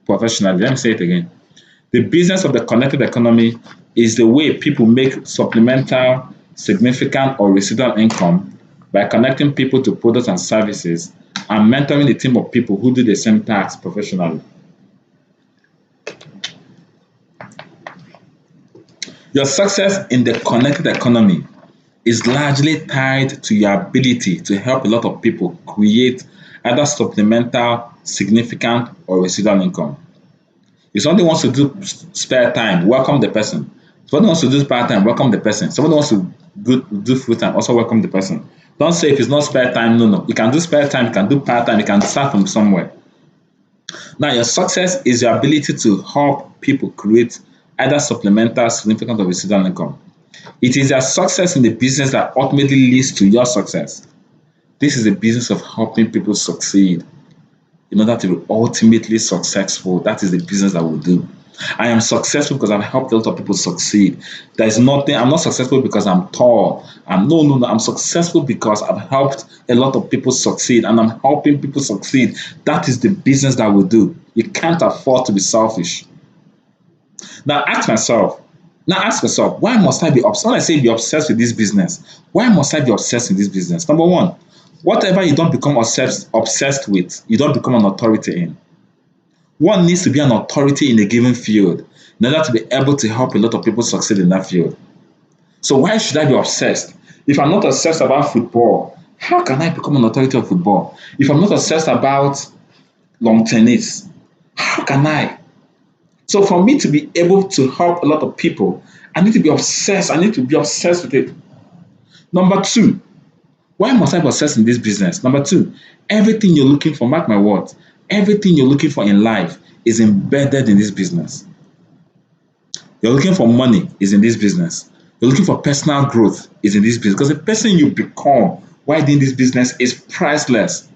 professionally. Let me say it again. The business of the connected economy is the way people make supplemental, significant, or residual income by connecting people to products and services and mentoring a team of people who do the same tasks professionally. Your success in the connected economy is largely tied to your ability to help a lot of people create either supplemental, significant, or residual income. If somebody wants to do spare time, welcome the person. If somebody wants to do spare time, welcome the person. Somebody wants to good do full time, also welcome the person. Don't say if it's not spare time, no, no. You can do spare time, you can do part time, you can start from somewhere. Now, your success is your ability to help people create either supplemental, significant, or residual income. It is your success in the business that ultimately leads to your success. This is the business of helping people succeed in order to be ultimately successful. That is the business that we do. I am successful because I've helped a lot of people succeed. There is nothing, I'm not successful because I'm tall. No. I'm successful because I've helped a lot of people succeed and I'm helping people succeed. That is the business that we do. You can't afford to be selfish. Now ask yourself, why must I be obsessed? When I say be obsessed with this business, why must I be obsessed with this business? Number one, whatever you don't become obsessed with, you don't become an authority in. One needs to be an authority in a given field in order to be able to help a lot of people succeed in that field. So why should I be obsessed? If I'm not obsessed about football, how can I become an authority of football? If I'm not obsessed about long tennis, how can I? So for me to be able to help a lot of people, I need to be obsessed. I need to be obsessed with it. Number two, why must I be obsessed in this business? Number two, everything you're looking for, mark my words, everything you're looking for in life is embedded in this business. You're looking for money is in this business. You're looking for personal growth is in this business. Because the person you become while doing this business is priceless.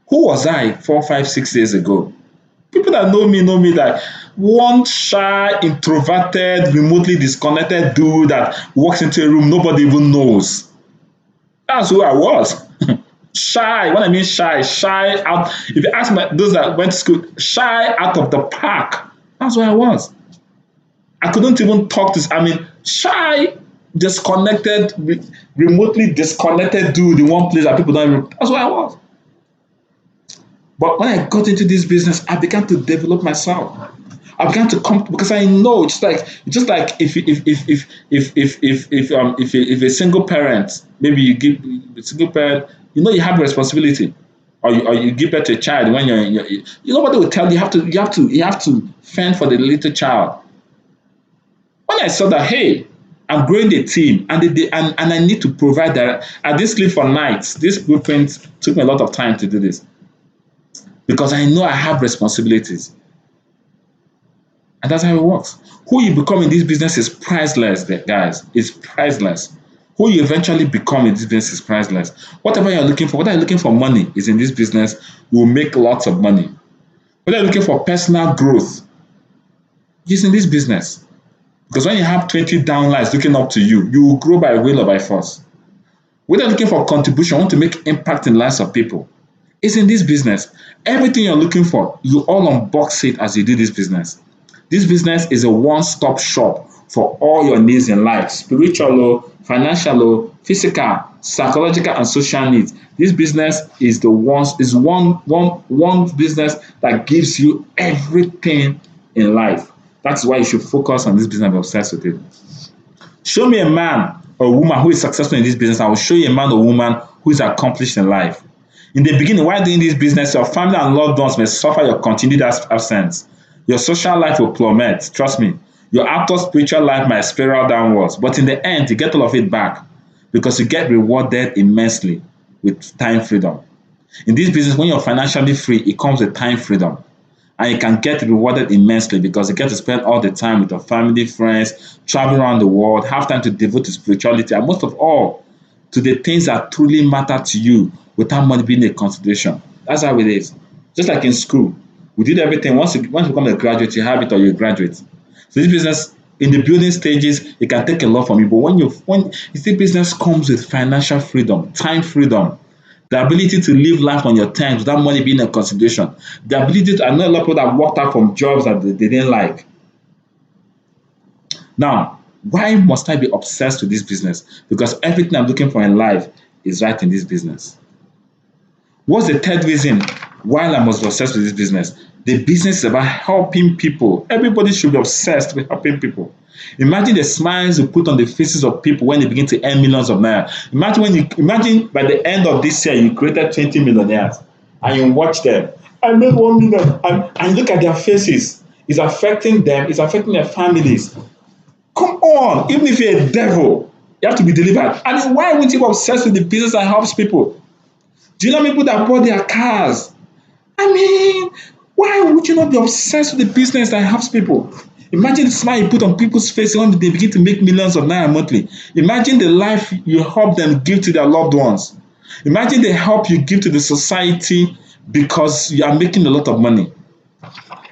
Who was I 4, 5, 6 years ago? People that know me that one shy, introverted, remotely disconnected dude that walks into a room nobody even knows. That's who I was. Shy. What I mean shy out. If you ask those that went to school, shy out of the park. That's where I was. I couldn't even talk to. Shy, disconnected, remotely disconnected dude in one place that people don't even. That's where I was. But when I got into this business, I began to develop myself. I began to come because I know it's just like if a single parent, maybe you give a single parent, you have a responsibility, or you give birth to a child when nobody will tell you you have to fend for the little child. When I saw that, hey, I'm growing the team and I need to provide that. I didn't sleep for nights. This blueprint took me a lot of time to do this because I know I have responsibilities. And that's how it works. Who you become in this business is priceless, guys. It's priceless. Who you eventually become in this business is priceless. Whatever you're looking for, whether you're looking for money is in this business, you will make lots of money. Whether you're looking for personal growth, it's in this business. Because when you have 20 downlines looking up to you, you will grow by will or by force. Whether you're looking for contribution, want to make impact in the lives of people, it's in this business. Everything you're looking for, you all unbox it as you do this business. This business is a one-stop shop for all your needs in life, spiritual, financial, physical, psychological, and social needs. This business is one business that gives you everything in life. That's why you should focus on this business and be obsessed with it. Show me a man or a woman who is successful in this business. I will show you a man or woman who is accomplished in life. In the beginning, while doing this business, your family and loved ones may suffer your continued absence. Your social life will plummet, trust me. Your actual spiritual life might spiral downwards, but in the end, you get all of it back because you get rewarded immensely with time freedom. In this business, when you're financially free, it comes with time freedom. And you can get rewarded immensely because you get to spend all the time with your family, friends, travel around the world, have time to devote to spirituality, and most of all, to the things that truly matter to you without money being a consideration. That's how it is. Just like in school. We did everything. Once you become a graduate, you have it or you graduate. So this business, in the building stages, it can take a lot from you. But when you see business comes with financial freedom, time freedom, the ability to live life on your terms without money being a consideration, the ability to, I know a lot of people that walked out from jobs that they didn't like. Now, why must I be obsessed with this business? Because everything I'm looking for in life is right in this business. What's the third reason why I must be obsessed with this business? The business is about helping people. Everybody should be obsessed with helping people. Imagine the smiles you put on the faces of people when they begin to earn millions of naira. Imagine by the end of this year you created 20 millionaires and you watch them. I made 1 million and look at their faces. It's affecting them. It's affecting their families. Come on, even if you're a devil, You have to be delivered. And why won't you be obsessed with the business that helps people? Do you know people that bought their cars? I mean, why would you not be obsessed with the business that helps people? Imagine the smile you put on people's faces when they begin to make millions of naira monthly. Imagine the life you help them give to their loved ones. Imagine the help you give to the society because you are making a lot of money.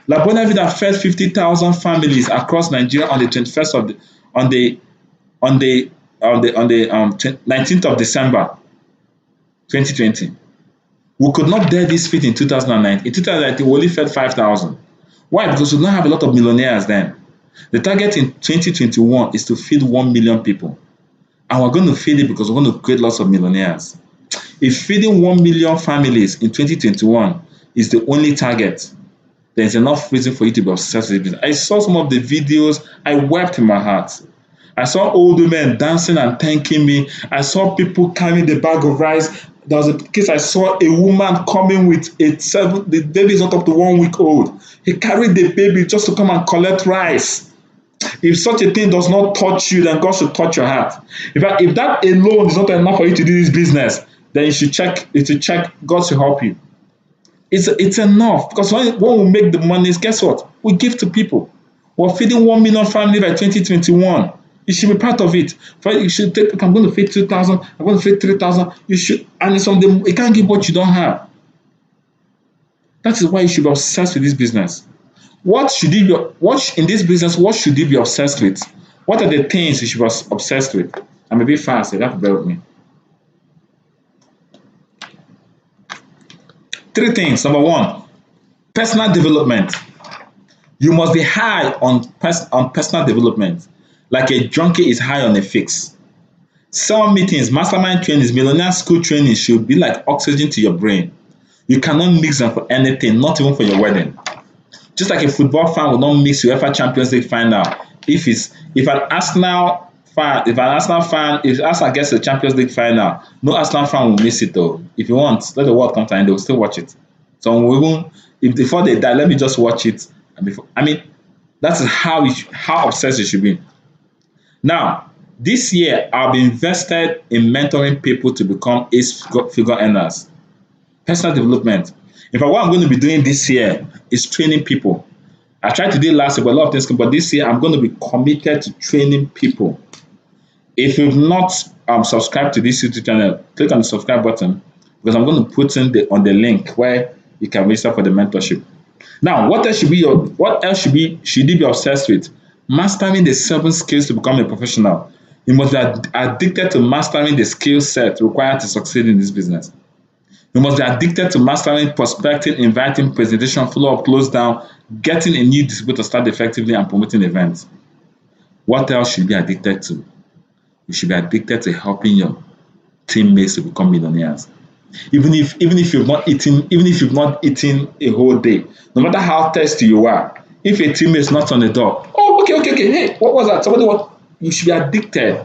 La Buena Vida fed 50,000 families across Nigeria on the 21st of the on the on the 19th of December 2020. We could not dare this feat in 2009. In 2019, we only fed 5,000. Why? Because we don't have a lot of millionaires then. The target in 2021 is to feed 1 million people. And we're going to feed it because we're going to create lots of millionaires. If feeding 1 million families in 2021 is the only target, there's enough reason for you to be obsessed with it. I saw some of the videos, I wept in my heart. I saw old women dancing and thanking me. I saw people carrying the bag of rice. There was a case I saw a woman coming with the baby is not up to 1 week old. He carried the baby just to come and collect rice. If such a thing does not touch you, then God should touch your heart. In fact, if that alone is not enough for you to do this business, then you should check. God should help you. It's enough, because when we make the money, guess what? We give to people. We're feeding 1 million families by 2021. You should be part of it. You should take. I'm going to feed 2,000. I'm going to feed 3,000. You should, and it's on them. You can't give what you don't have. That is why you should be obsessed with this business. What in this business? What should you be obsessed with? What are the things you should be obsessed with? I'm a bit fast. You have to bear with me. 3 things. Number 1, personal development. You must be high on personal development, like a junkie is high on a fix. Sell meetings, mastermind trainings, millionaire school training should be like oxygen to your brain. You cannot mix them for anything, not even for your wedding. Just like a football fan will not mix UEFA Champions League final. If Arsenal gets the Champions League final, no Arsenal fan will miss it though. If you want, let the world come to an end, they will still watch it. So we won't, if before they die, let me just watch it. That is how obsessed you should be. Now, this year I've invested in mentoring people to become figure earners. Personal development. In fact, what I'm going to be doing this year is training people. I tried to do it last year, but a lot of things, but this year I'm going to be committed to training people. If you've not subscribed to this YouTube channel, click on the subscribe button, because I'm going to put on the link where you can register for the mentorship. Now, what else should you be obsessed with? Mastering the 7 skills to become a professional. You must be addicted to mastering the skill set required to succeed in this business. You must be addicted to mastering prospecting, inviting, presentation, follow-up, close down, getting a new distributor to start effectively, and promoting events. What else should you be addicted to? You should be addicted to helping your teammates to become millionaires. Even if you've not eaten a whole day, no matter how thirsty you are, if a teammate is not on the door, okay, hey, what was that? You should be addicted.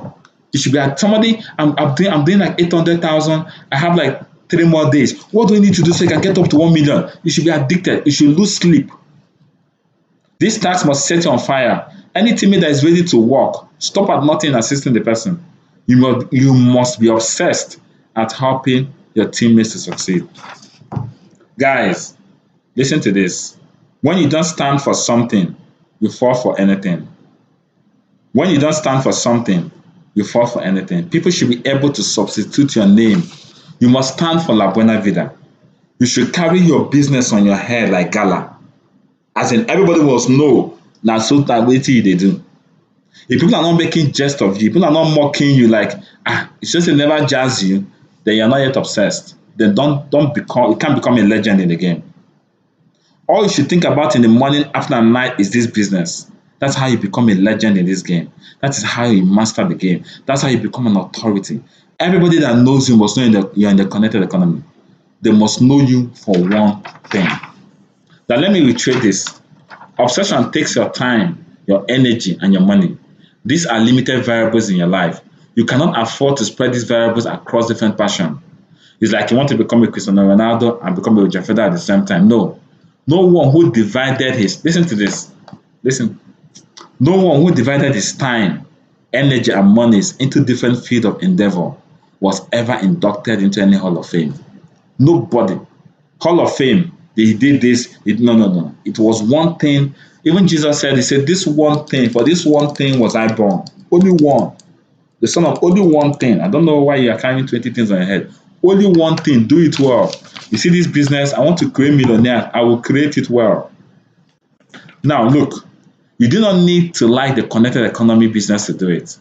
You should be at somebody. I'm doing like 800,000. I have like 3 more days. What do we need to do so I can get up to 1 million? You should be addicted. You should lose sleep. This task must set you on fire. Any teammate that is ready to work, stop at nothing assisting the person. You must be obsessed at helping your teammates to succeed. Guys, listen to this. When you don't stand for something, you fall for anything. When you don't stand for something, you fall for anything. People should be able to substitute your name. You must stand for La Buena Vida. You should carry your business on your head like gala. As in, everybody must know that so that what they do. If people are not making jest of you, people are not mocking you like, it's just they never jazz you, then you're not yet obsessed. Then you can't become a legend in the game. All you should think about in the morning, after and night is this business. That's how you become a legend in this game. That is how you master the game. That's how you become an authority. Everybody that knows you must know you're in the connected economy. They must know you for one thing. Now let me reiterate this. Obsession takes your time, your energy, and your money. These are limited variables in your life. You cannot afford to spread these variables across different passions. It's like you want to become a Cristiano Ronaldo and become a Roger Federer at the same time. No. No one who divided his time energy, and monies into different fields of endeavor was ever inducted into any Hall of Fame. Nobody. Hall of Fame, they did this. No, no, no. It was one thing. Even Jesus said, he said, this one thing, for this one thing was I born. Only one. The son of only one thing. I don't know why you are carrying 20 things on your head. Only one thing. Do it well. You see this business, I want to create millionaires. I will create it well. Now, look, you do not need to like the connected economy business to do it.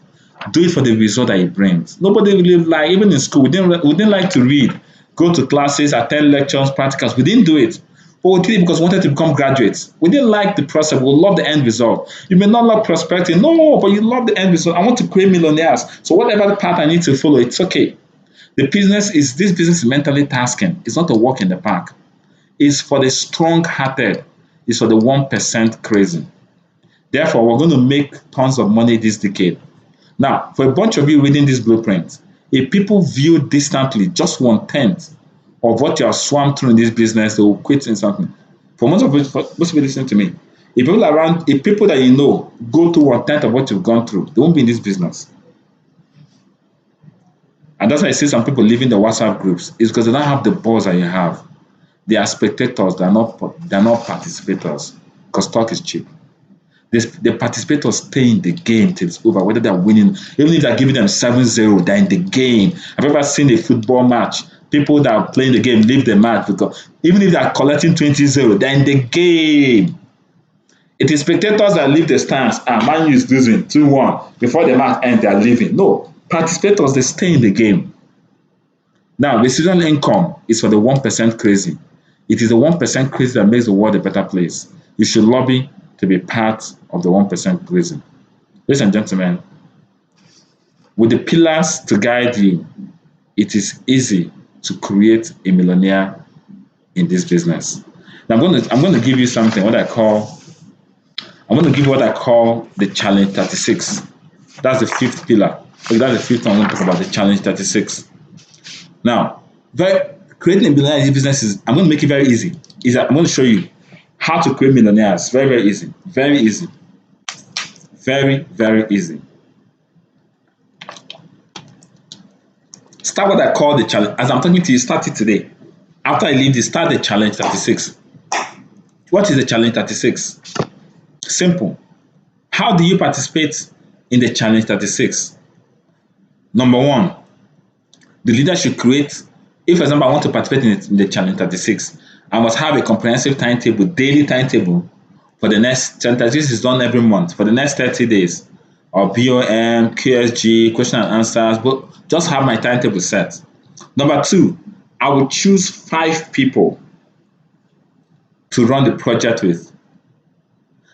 Do it for the result that it brings. Nobody really like, even in school, we didn't like to read, go to classes, attend lectures, practicals. We didn't do it. But we did it because we wanted to become graduates. We didn't like the process. We love the end result. You may not love prospecting. No, but you love the end result. I want to create millionaires. So whatever the path I need to follow, it's okay. This business is mentally tasking. It's not a walk in the park. It's for the strong-hearted. It's for the 1% crazy. Therefore, we're going to make tons of money this decade. Now, for a bunch of you reading this blueprint, if people view distantly just 1/10 of what you have swam through in this business, they will quit instantly. For most of you listening to me, if people that you know go through 1/10 of what you've gone through, they won't be in this business. And that's why I see some people leaving the WhatsApp groups. It's because they don't have the balls that you have. They are spectators, they're not participators, because talk is cheap. The participators stay in the game till it's over, whether they're winning, even if they're giving them 7-0, they're in the game. I've ever seen a football match. People that are playing the game leave the match because even if they're collecting 20-0, they're in the game. It is spectators that leave the stands. Man U is losing 2-1. Before the match ends, they are leaving. No, participators, they stay in the game. Now, residual income is for the 1% crazy. It is the 1% crazy that makes the world a better place. You should lobby to be part of the 1% crazy. Ladies and gentlemen, with the pillars to guide you, it is easy to create a millionaire in this business. Now I'm going to give you something I'm going to give you what I call the challenge 36. That's the fifth pillar. So that's the fifth one I'm going to talk about, the challenge 36. Now, creating a millionaire in this business I'm going to make it very easy. I'm going to show you how to create millionaires. Very, very easy. Very easy. Very, very easy. Start what I call the challenge. As I'm talking to you, start it today. After I leave this, start the challenge 36. What is the challenge 36? Simple. How do you participate in the challenge 36? Number one, the leader should create, if for example I want to participate in the challenge 36, I must have a comprehensive timetable, daily timetable for the next, this is done every month, for the next 30 days, or BOM, QSG, question and answers, but just have my timetable set. Number two, I will choose 5 people to run the project with.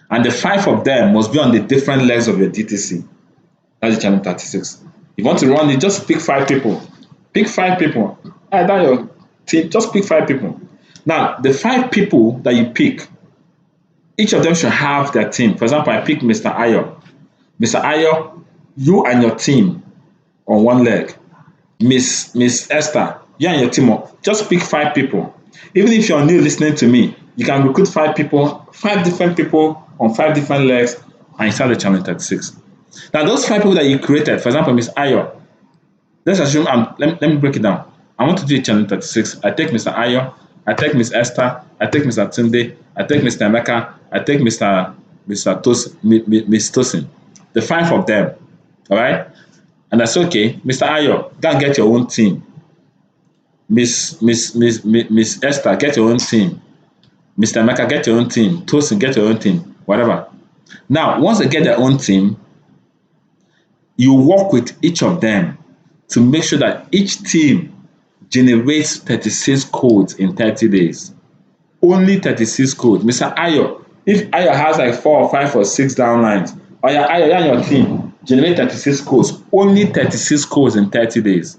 And the 5 of them must be on the different legs of your DTC. That's the challenge 36. If you want to run it, just pick 5 people. Pick 5 people. That's your team. Just pick 5 people. Now, the 5 people that you pick, each of them should have their team. For example, I pick Mr. Ayo. Mr. Ayo, you and your team on one leg. Miss Esther, you and your team, just pick 5 people. Even if you're new listening to me, you can recruit 5 people, 5 different people on 5 different legs, and you start the challenge 36. Now, those 5 people that you created, for example, Miss Ayo, let's assume, let me break it down. I want to do a challenge 36. I take Mr. Ayo, I take Miss Esther, I take Mr. Tunde, I take Mr. Emeka, I take Miss Tosin. The 5 of them, all right? And I say, okay, Mr. Ayo, go and get your own team. Miss Esther, get your own team. Mr. Emeka, get your own team. Tosin, get your own team. Whatever. Now, once they get their own team, you work with each of them to make sure that each team generates 36 codes in 30 days. Only 36 codes. Mr. Ayo, if Ayo has like 4 or 5 or 6 downlines, or Ayo, you and your team generate 36 codes. Only 36 codes in 30 days.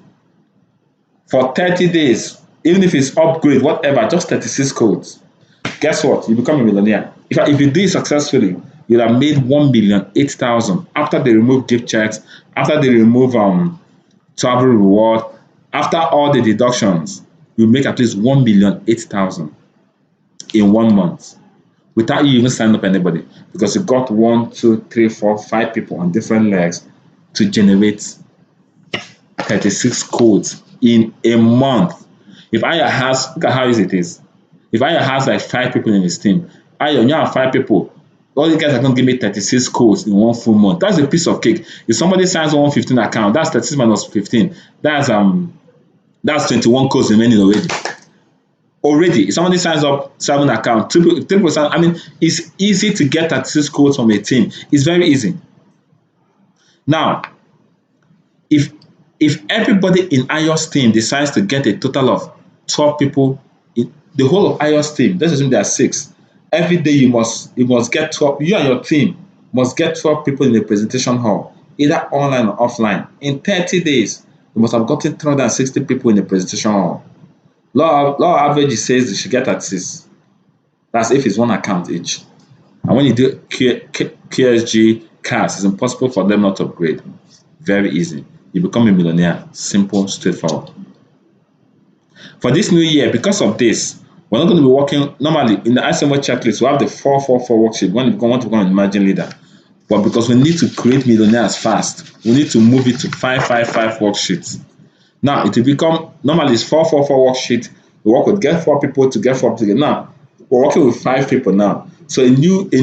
For 30 days, even if it's upgrade, whatever, just 36 codes. Guess what? You become a millionaire. If you do it successfully, you'll have made 1,008,000 after they remove gift checks, after they remove travel reward, after all the deductions, you make at least 1,008,000 in 1 month without you even signing up anybody, because you got 1, 2, 3, 4, 5 people on different legs to generate 36 codes in a month. If Aya has, look at how easy it is. If Aya has like 5 people in his team, Aya, you have 5 people. All you guys are going to give me 36 codes in one full month. That's a piece of cake. If somebody signs 115 account, that's 36 minus 15. That's 21 codes remaining already. Already, if somebody signs up 7 account, 3%, I mean, it's easy to get 36 codes from a team. It's very easy. Now, if everybody in iOS team decides to get a total of 12 people in the whole of iOS team, let's assume there are 6. Every day you must get 12, you and your team must get 12 people in the presentation hall, either online or offline. In 30 days, you must have gotten 360 people in the presentation hall. Law average says you should get at 6. That's if it's one account each. And when you do QSG CAS, it's impossible for them not to upgrade. Very easy. You become a millionaire. Simple, straightforward. For this new year, because of this, we're not going to be working normally in the ICMO checklist. We have the 444 worksheet when you want to become an emerging leader. But because we need to create millionaires fast, we need to move it to 555 worksheets. Now it will become normally it's 444 worksheet. We work with get 4 people to get 4 people. Now we're working with 5 people now. So a new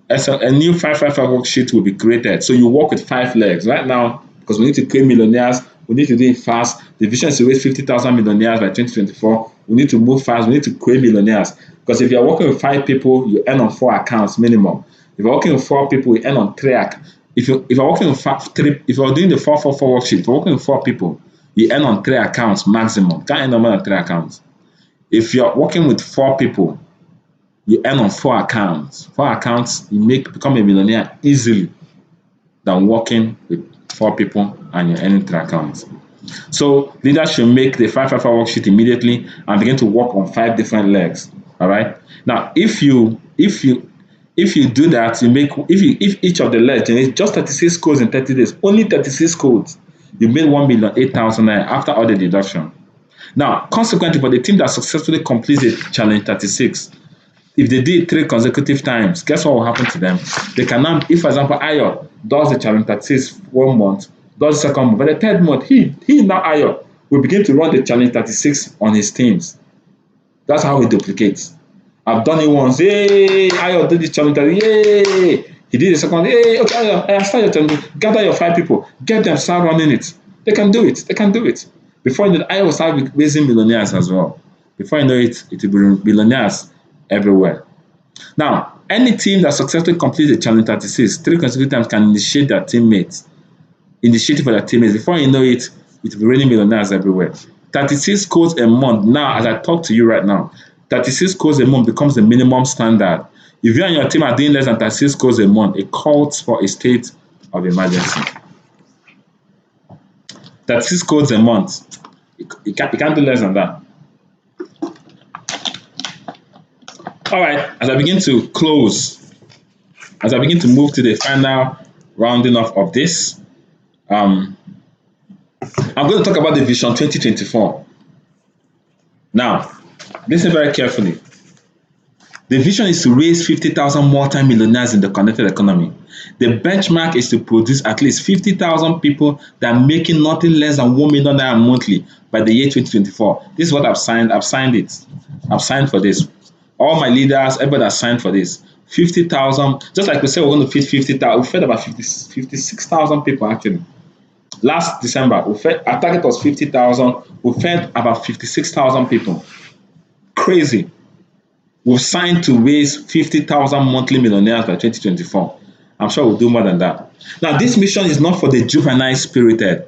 555 worksheet will be created. So you work with 5 legs right now because we need to create millionaires. We need to do it fast. The vision is to raise 50,000 millionaires by 2024. We need to move fast. We need to create millionaires because if you're working with 5 people, you earn on 4 accounts minimum. If you're working with 4 people, you earn on 3 accounts. If you're working with 3, if you're doing the 444 worksheet, if you're working with 4 people, you earn on 3 accounts maximum. Can't earn on more than 3 accounts. If you're working with 4 people, you earn on 4 accounts. 4 accounts, you become a millionaire easily than working with 4 people and you're earning 3 accounts. So leaders should make the 555 worksheet immediately and begin to work on 5 different legs. All right. Now, if you do that, if each of the legs generates just 36 codes in 30 days, only 36 codes, you made 1,008,000 after all the deduction. Now, consequently, for the team that successfully completed challenge 36, if they did 3 consecutive times, guess what will happen to them? They can now, if for example, Ayo does the challenge 36 1 month, does the second month, but the 3rd month, he now Ayo will begin to run the challenge 36 on his teams. That's how he duplicates. I've done it once. Yay! Ayo did the challenge. Yay! He did the second one. Yay! Okay, Ayo, start your challenge. Gather your 5 people. Get them, start running it. They can do it. They can do it. Before you know it, Ayo will start raising millionaires as well. Before you know it, it will be millionaires everywhere. Now, any team that successfully completes the challenge 36 3 consecutive times can initiate their teammates. Initiate for their teammates. Before you know it, it will be raining millionaires everywhere. 36 codes a month. Now, as I talk to you right now, 36 codes a month becomes the minimum standard. If you and your team are doing less than 36 codes a month, it calls for a state of emergency. 36 codes a month. You can't do less than that. All right, as I begin to close, as I begin to move to the final rounding off of this, I'm going to talk about the Vision 2024. Now, listen very carefully. The vision is to raise 50,000 multi-millionaires in the connected economy. The benchmark is to produce at least 50,000 people that are making nothing less than 1 million naira monthly by the year 2024. This is what I've signed. I've signed it. I've signed for this. All my leaders, everybody has signed for this. 50,000, just like we said, we're going to feed 50,000. We fed about 56,000 people actually. Last December, our target was 50,000. We fed about 56,000 people. Crazy. We've signed to raise 50,000 monthly millionaires by 2024. I'm sure we'll do more than that. Now, this mission is not for the juvenile spirited,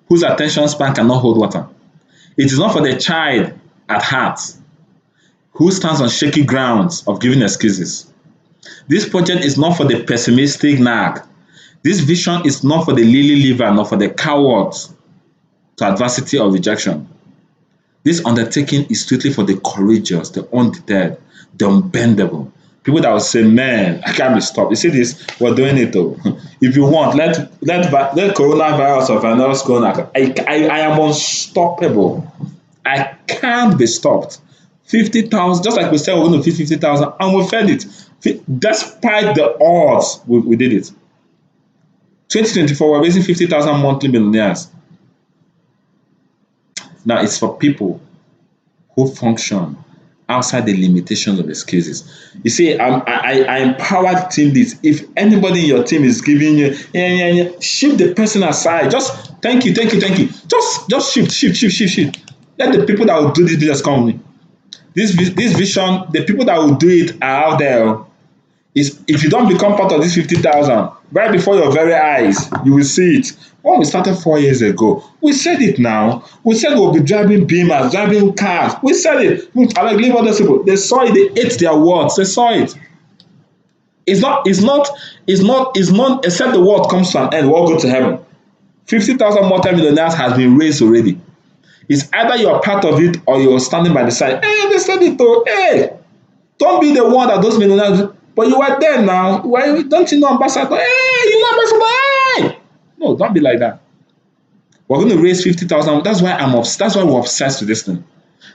whose attention span cannot hold water. It is not for the child at heart, who stands on shaky grounds of giving excuses. This project is not for the pessimistic nag. This vision is not for the lily liver, nor for the cowards to adversity or rejection. This undertaking is strictly for the courageous, the undeterred, the unbendable. People that will say, man, I can't be stopped. You see this? We're doing it though. If you want, let coronavirus or virus go on. I am unstoppable. I can't be stopped. 50,000, just like we said, we're going to feed 50,000, and we fed it. Despite the odds, we did it. 2024, we're raising 50,000 monthly millionaires. Now, it's for people who function outside the limitations of excuses. You see, I empower the team this. If anybody in your team is giving you, shift the person aside. Just thank you, thank you, thank you. Just shift. Let the people that will do this business come with me. This vision, the people that will do it are out there. Is if you don't become part of this 50,000, right before your very eyes, you will see it. When we started 4 years ago, we said it now. We said we'll be driving beamers, driving cars. We said it. I like leave other people. They saw it, they ate their words, they saw it. It's not, except the world comes to an end, we all go to heaven. 50,000 multi-millionaires has been raised already. It's either you're part of it or you're standing by the side. Hey, they said it though. Hey, don't be the one that those millionaires. But you are there now. Why don't you know ambassador? Hey, you know ambassador. Hey, no, don't be like that. We're going to raise 50,000. That's why we're obsessed with this thing.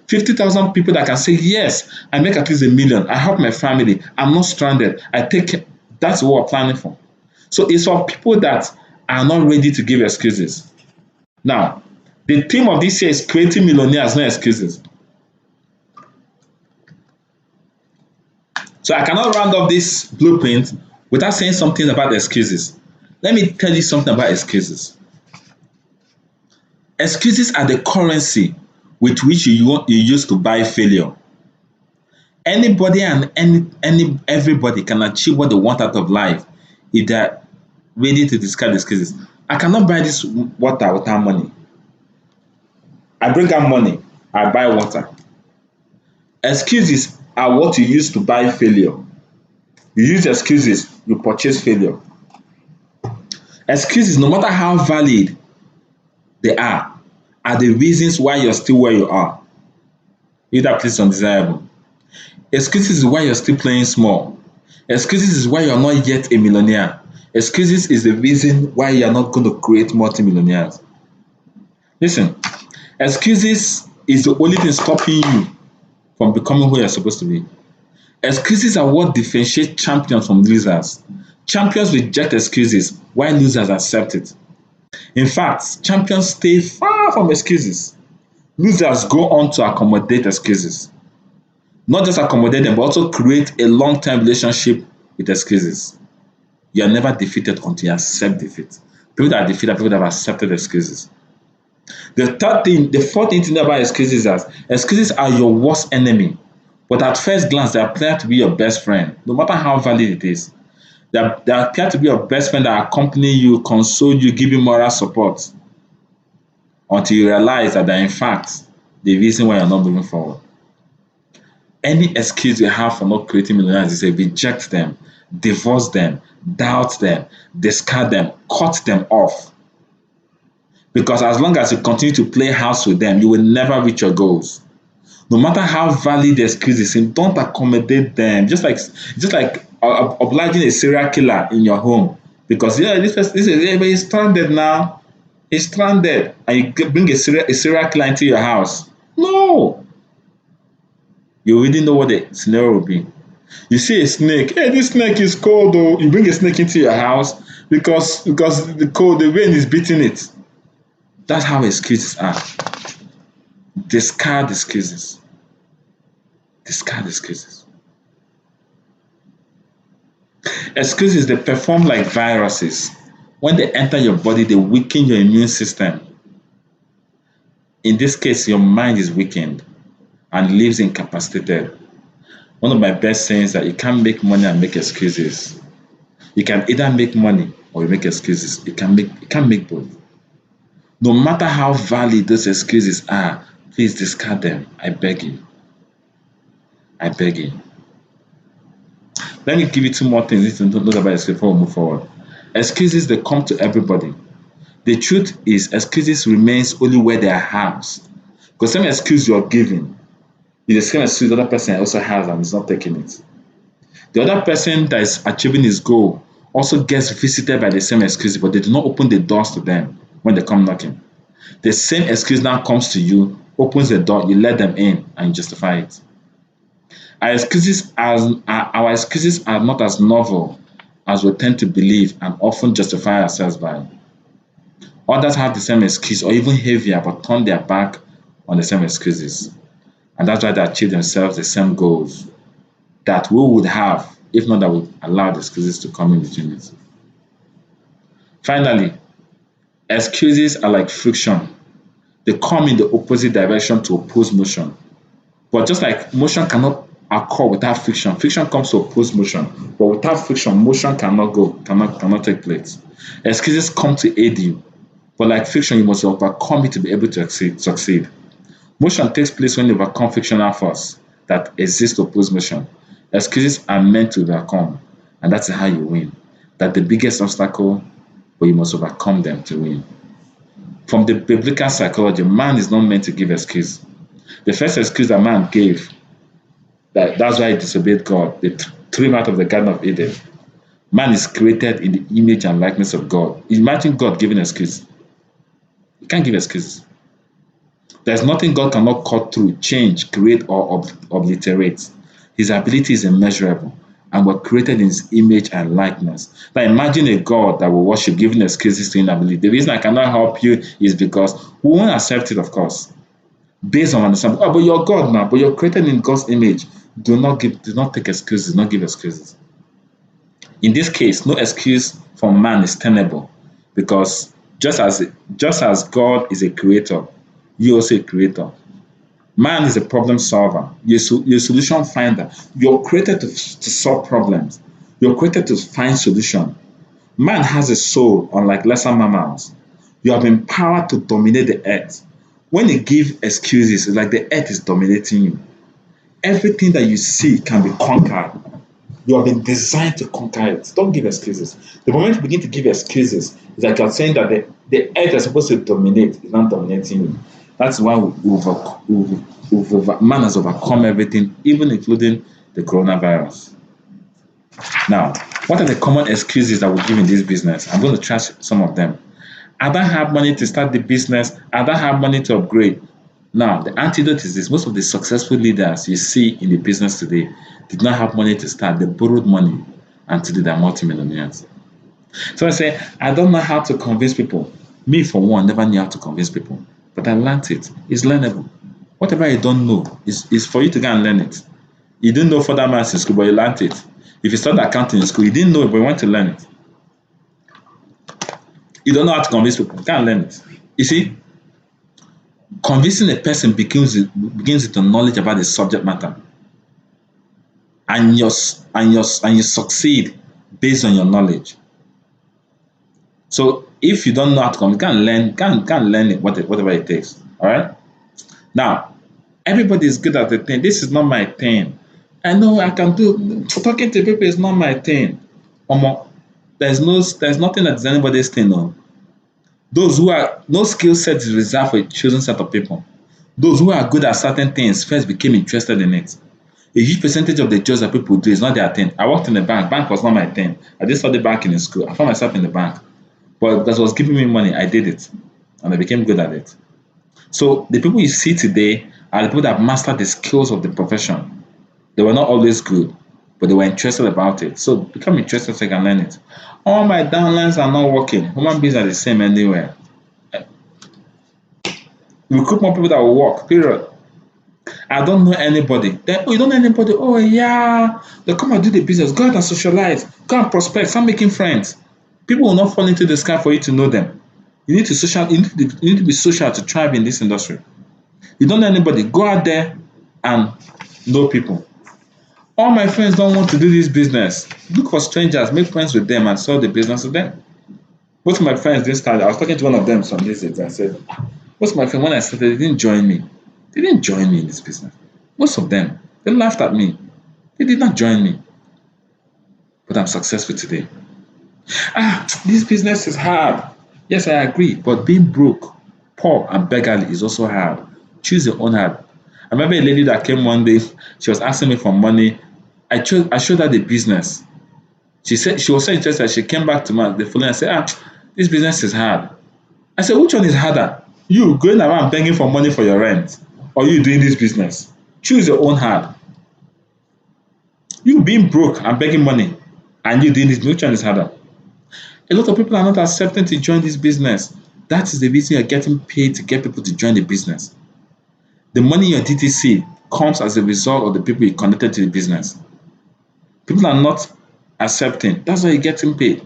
50,000 people that can say yes. I make at least 1 million. I help my family. I'm not stranded. I take care. That's what we're planning for. So it's for people that are not ready to give excuses. Now, the theme of this year is creating millionaires, no excuses. So I cannot round up this blueprint without saying something about excuses. Let me tell you something about excuses. Excuses are the currency with which you use to buy failure. Anybody and everybody can achieve what they want out of life if they're ready to discard excuses. I cannot buy this water without money. I bring out money, I buy water. Excuses are what you use to buy failure. You use excuses, you purchase failure. Excuses, no matter how valid they are the reasons why you're still where you are. Either place undesirable. Excuses is why you're still playing small. Excuses is why you're not yet a millionaire. Excuses is the reason why you're not going to create multi-millionaires. Listen, excuses is the only thing stopping you from becoming who you're supposed to be. Excuses are what differentiate champions from losers. Champions reject excuses while losers accept it. In fact, champions stay far from excuses. Losers go on to accommodate excuses. Not just accommodate them, but also create a long-term relationship with excuses. You are never defeated until you accept defeat. People that are defeated are people that have accepted excuses. The fourth thing to know about excuses is excuses are your worst enemy. But at first glance, they appear to be your best friend, no matter how valid it is. They appear to be your best friend that accompany you, console you, give you moral support until you realize that they're in fact the reason why you're not moving forward. Any excuse you have for not creating millionaires is reject them, divorce them, doubt them, discard them, cut them off. Because as long as you continue to play house with them, you will never reach your goals. No matter how valid the excuses seem, don't accommodate them. Just like obliging a serial killer in your home. Because he's stranded now. He's stranded. And you bring a serial killer into your house. No. You already know what the scenario will be. You see a snake. Hey, this snake is cold though. You bring a snake into your house because the rain is beating it. That's how excuses are. Discard excuses. Discard excuses. Excuses, they perform like viruses. When they enter your body, they weaken your immune system. In this case, your mind is weakened and leaves incapacitated. One of my best sayings is that you can't make money and make excuses. You can either make money or you make excuses. You can't make both. No matter how valid those excuses are, please discard them. I beg you. I beg you. Let me give you two more things to know about excuses before we move forward. Excuses, they come to everybody. The truth is, excuses remains only where they are housed. Because same excuse you are giving is the same excuse the other person also has and is not taking it. The other person that is achieving his goal also gets visited by the same excuse, but they do not open the doors to them when they come knocking. The same excuse now comes to you, opens the door, you let them in, and you justify it. Our excuses are not as novel as we tend to believe and often justify ourselves by. Others have the same excuse or even heavier but turn their back on the same excuses. And that's why they achieve themselves the same goals that we would have if not that we allowed excuses to come in between it. Finally, excuses are like friction. They come in the opposite direction to oppose motion. But just like motion cannot occur without friction, friction comes to oppose motion. But without friction, motion cannot take place. Excuses come to aid you, but like friction, you must overcome it to be able to succeed. Motion takes place when you overcome frictional force that exists to oppose motion. Excuses are meant to overcome, and that's how you win. That's the biggest obstacle, but you must overcome them to win. From the biblical psychology, man is not meant to give excuse. The first excuse that man gave, that's why he disobeyed God. They threw him out of the Garden of Eden. Man is created in the image and likeness of God. Imagine God giving excuse. He can't give excuses. There's nothing God cannot cut through, change, create, or obliterate. His ability is immeasurable, and we're created in his image and likeness. Now imagine a God that will worship giving excuses to inability. The reason I cannot help you is because we won't accept it, of course. Based on understanding, but you're God now, but you're created in God's image. Do not take excuses, do not give excuses. In this case, no excuse from man is tenable, because just as God is a creator, you're also a creator. Man is a problem solver. You're a solution finder. You're created to solve problems. You're created to find solution. Man has a soul, unlike lesser mammals. You have been empowered to dominate the earth. When you give excuses, it's like the earth is dominating you. Everything that you see can be conquered. You have been designed to conquer it. Don't give excuses. The moment you begin to give excuses, it's like you're saying that the earth is supposed to dominate is not dominating you. That's why man has overcome everything, even including the coronavirus. Now, what are the common excuses that we give in this business? I'm going to trash some of them. I don't have money to start the business. I don't have money to upgrade. Now, the antidote is this. Most of the successful leaders you see in the business today did not have money to start. They borrowed money, and today they're multimillionaires. So I say, I don't know how to convince people. Me, for one, never knew how to convince people. But I learned it. It's learnable. Whatever you don't know is for you to go and learn it. You didn't know further maths in school, but you learned it. If you studied accounting in school, you didn't know it, but you went to learn it. You don't know how to convince people. You can't learn it. You see, convincing a person begins with the knowledge about the subject matter, and you succeed based on your knowledge. So if you don't know how to convince, can't learn it, whatever it takes. All right. Now, everybody is good at the thing. This is not my thing. I know I can do. Talking to people is not my thing. There's nothing that is anybody's thing. No. Those who are no skill set is reserved for a chosen set of people. Those who are good at certain things first became interested in it. A huge percentage of the jobs that people do is not their thing. I worked in the bank. Bank was not my thing. I did study banking in school. I found myself in the bank. But because it was giving me money, I did it. And I became good at it. So the people you see today are the people that mastered the skills of the profession. They were not always good, but they were interested about it. So become interested so you can learn it. All my downlines are not working. Human beings are the same anywhere. Recruit more people that will work, period. I don't know anybody. You don't know anybody? Oh yeah. They come and do the business. Go out and socialize. Go and prospect. Start making friends. People will not fall into the sky for you to know them. You need to be social to thrive in this industry. You don't know anybody. Go out there and know people. All my friends don't want to do this business. Look for strangers, make friends with them, and sell the business to them. Most of my friends didn't start. I was talking to one of them some days ago. I said, most of my friends, when I started, they didn't join me. They didn't join me in this business. Most of them, they laughed at me. They did not join me. But I'm successful today. This business is hard. Yes, I agree. But being broke, poor, and beggarly is also hard. Choose your own hard. I remember a lady that came one day. She was asking me for money. I showed her the business. She said she was so interested. She came back to me the following. I said, this business is hard. I said, which one is harder? You going around begging for money for your rent, or you doing this business? Choose your own hard. You being broke and begging money And you doing this, which one is harder? A lot of people are not accepting to join this business. That is the reason you're getting paid to get people to join the business. The money in your DTC comes as a result of the people you connected to the business. People are not accepting. That's why you're getting paid.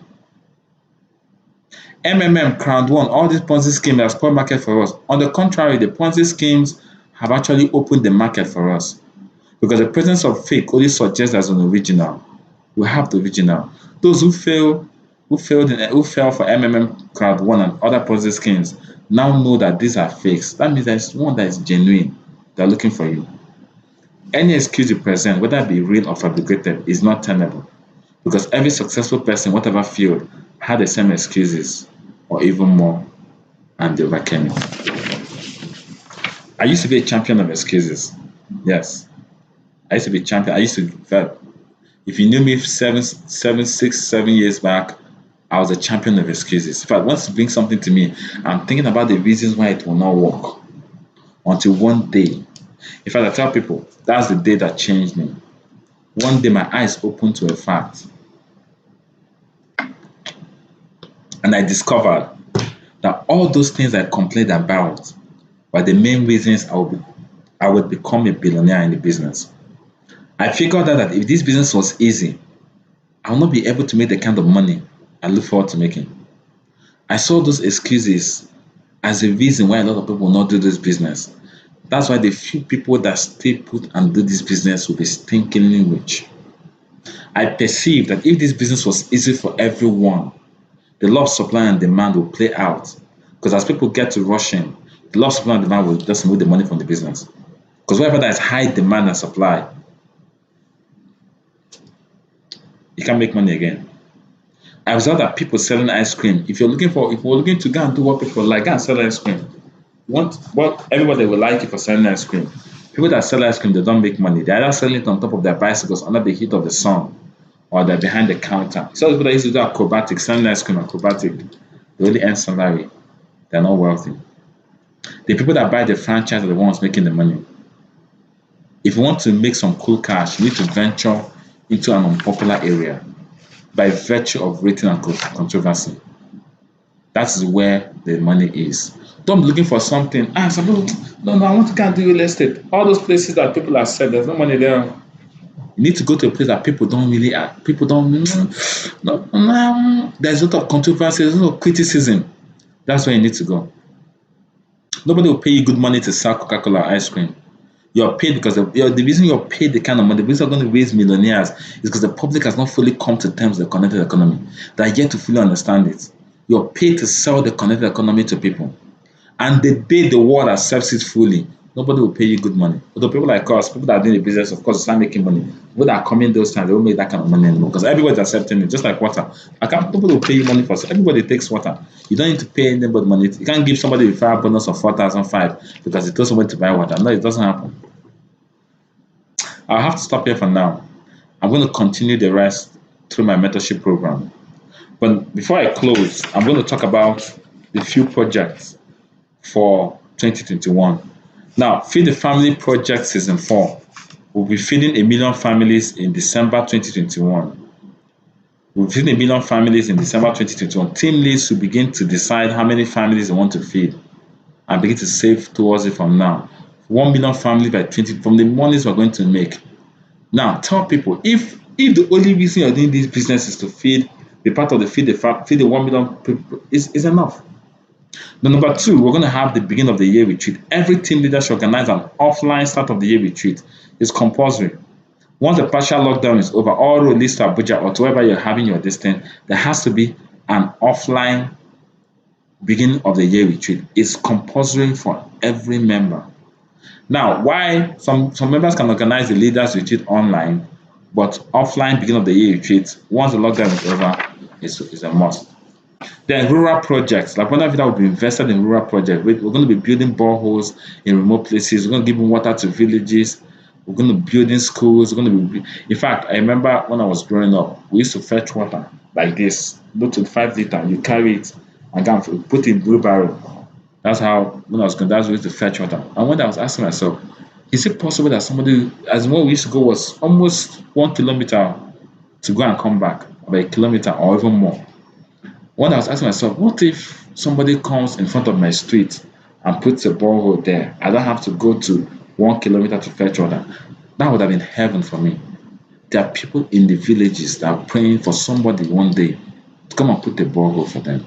Crowd One, all these Ponzi schemes have spoiled market for us. On the contrary, the Ponzi schemes have actually opened the market for us because the presence of fake only suggests there's an original. We have the original. Those who fell for Crowd One and other Ponzi schemes now know that these are fakes. That means there's one that is genuine. They're looking for you. Any excuse you present, whether it be real or fabricated, is not tenable because every successful person, whatever field, had the same excuses or even more, and they overcame it. I used to be a champion of excuses. Yes, I used to be a champion. If you knew me 7 years back, I was a champion of excuses. In fact, once you bring something to me, I'm thinking about the reasons why it will not work until one day. In fact, I tell people that's the day that changed me. One day, my eyes opened to a fact, and I discovered that all those things I complained about were the main reasons I would become a billionaire in the business. I figured out that if this business was easy, I will not be able to make the kind of money I look forward to making. I saw those excuses as a reason why a lot of people will not do this business. That's why the few people that stay put and do this business will be stinkingly rich. I perceive that if this business was easy for everyone, the law of supply and demand will play out. Because as people get to rushing, the law of supply and demand will just move the money from the business. Because wherever there is high demand and supply, you can't make money again. I observe that people selling ice cream. If we're looking to go and do what people like, go and sell ice cream. What everybody will like it for selling ice cream. People that sell ice cream, they don't make money. They're either selling it on top of their bicycles under the heat of the sun, or they're behind the counter. So people that used to do acrobatic, selling ice cream acrobatic, they only earn salary. They're not wealthy. The people that buy the franchise are the ones making the money. If you want to make some cool cash, you need to venture into an unpopular area by virtue of rating and controversy. That is where the money is. Don't be looking for something. Some people, no, I want to go and do real estate. All those places that people have said, there's no money there. You need to go to a place that people don't really act. People don't, there's a lot of controversy, there's a lot of criticism. That's where you need to go. Nobody will pay you good money to sell Coca-Cola ice cream. You're paid because the reason you're paid the kind of money, the reason you're going to raise millionaires is because the public has not fully come to terms with the connected economy. They are yet to fully understand it. You're paid to sell the connected economy to people. And the day the world accepts it fully, nobody will pay you good money. Although people like us, people that are doing the business, of course, start making money. People that are coming those times, they won't make that kind of money anymore because everybody's accepting it, just like water. Nobody will pay you money for it. Everybody takes water. You don't need to pay anybody money. You can't give somebody a referral bonus of 4,005 because he told somebody to buy water. No, it doesn't happen. I'll have to stop here for now. I'm going to continue the rest through my mentorship program. But before I close, I'm going to talk about the few projects for 2021. Now, Feed the Family Project Season 4 will be feeding 1 million families in December 2021. We'll feed 1 million families in December 2021. Team leads will begin to decide how many families they want to feed and begin to save towards it from now. 1 million families by 20 from the monies we're going to make. Now, tell people if the only reason you're doing this business is to be part of the feed the 1 million people is enough. Then number 2, we're going to have the beginning of the year retreat. Every team leader should organize an offline start of the year retreat. It's compulsory. Once the partial lockdown is over, all released to Abuja or to wherever you're having your distance, there has to be an offline beginning of the year retreat. It's compulsory for every member. Now, why some members can organize the leaders retreat online, but offline beginning of the year retreat, once the lockdown is over, is a must. Then rural projects, like whenever that will be invested in rural projects, we're going to be building boreholes in remote places. We're going to give water to villages. We're going to be building schools. In fact, I remember when I was growing up, we used to fetch water like this, look to 5 liter. You carry it and go and put it in wheelbarrow. That's how when I was going. That's where we used to fetch water. And when I was asking myself, is it possible that somebody, as what we used to go was almost 1 kilometer to go and come back? about a kilometer or even more. When I was asking myself, what if somebody comes in front of my street and puts a borehole there? I don't have to go to 1 kilometer to fetch water. That would have been heaven for me. There are people in the villages that are praying for somebody one day to come and put a borehole for them.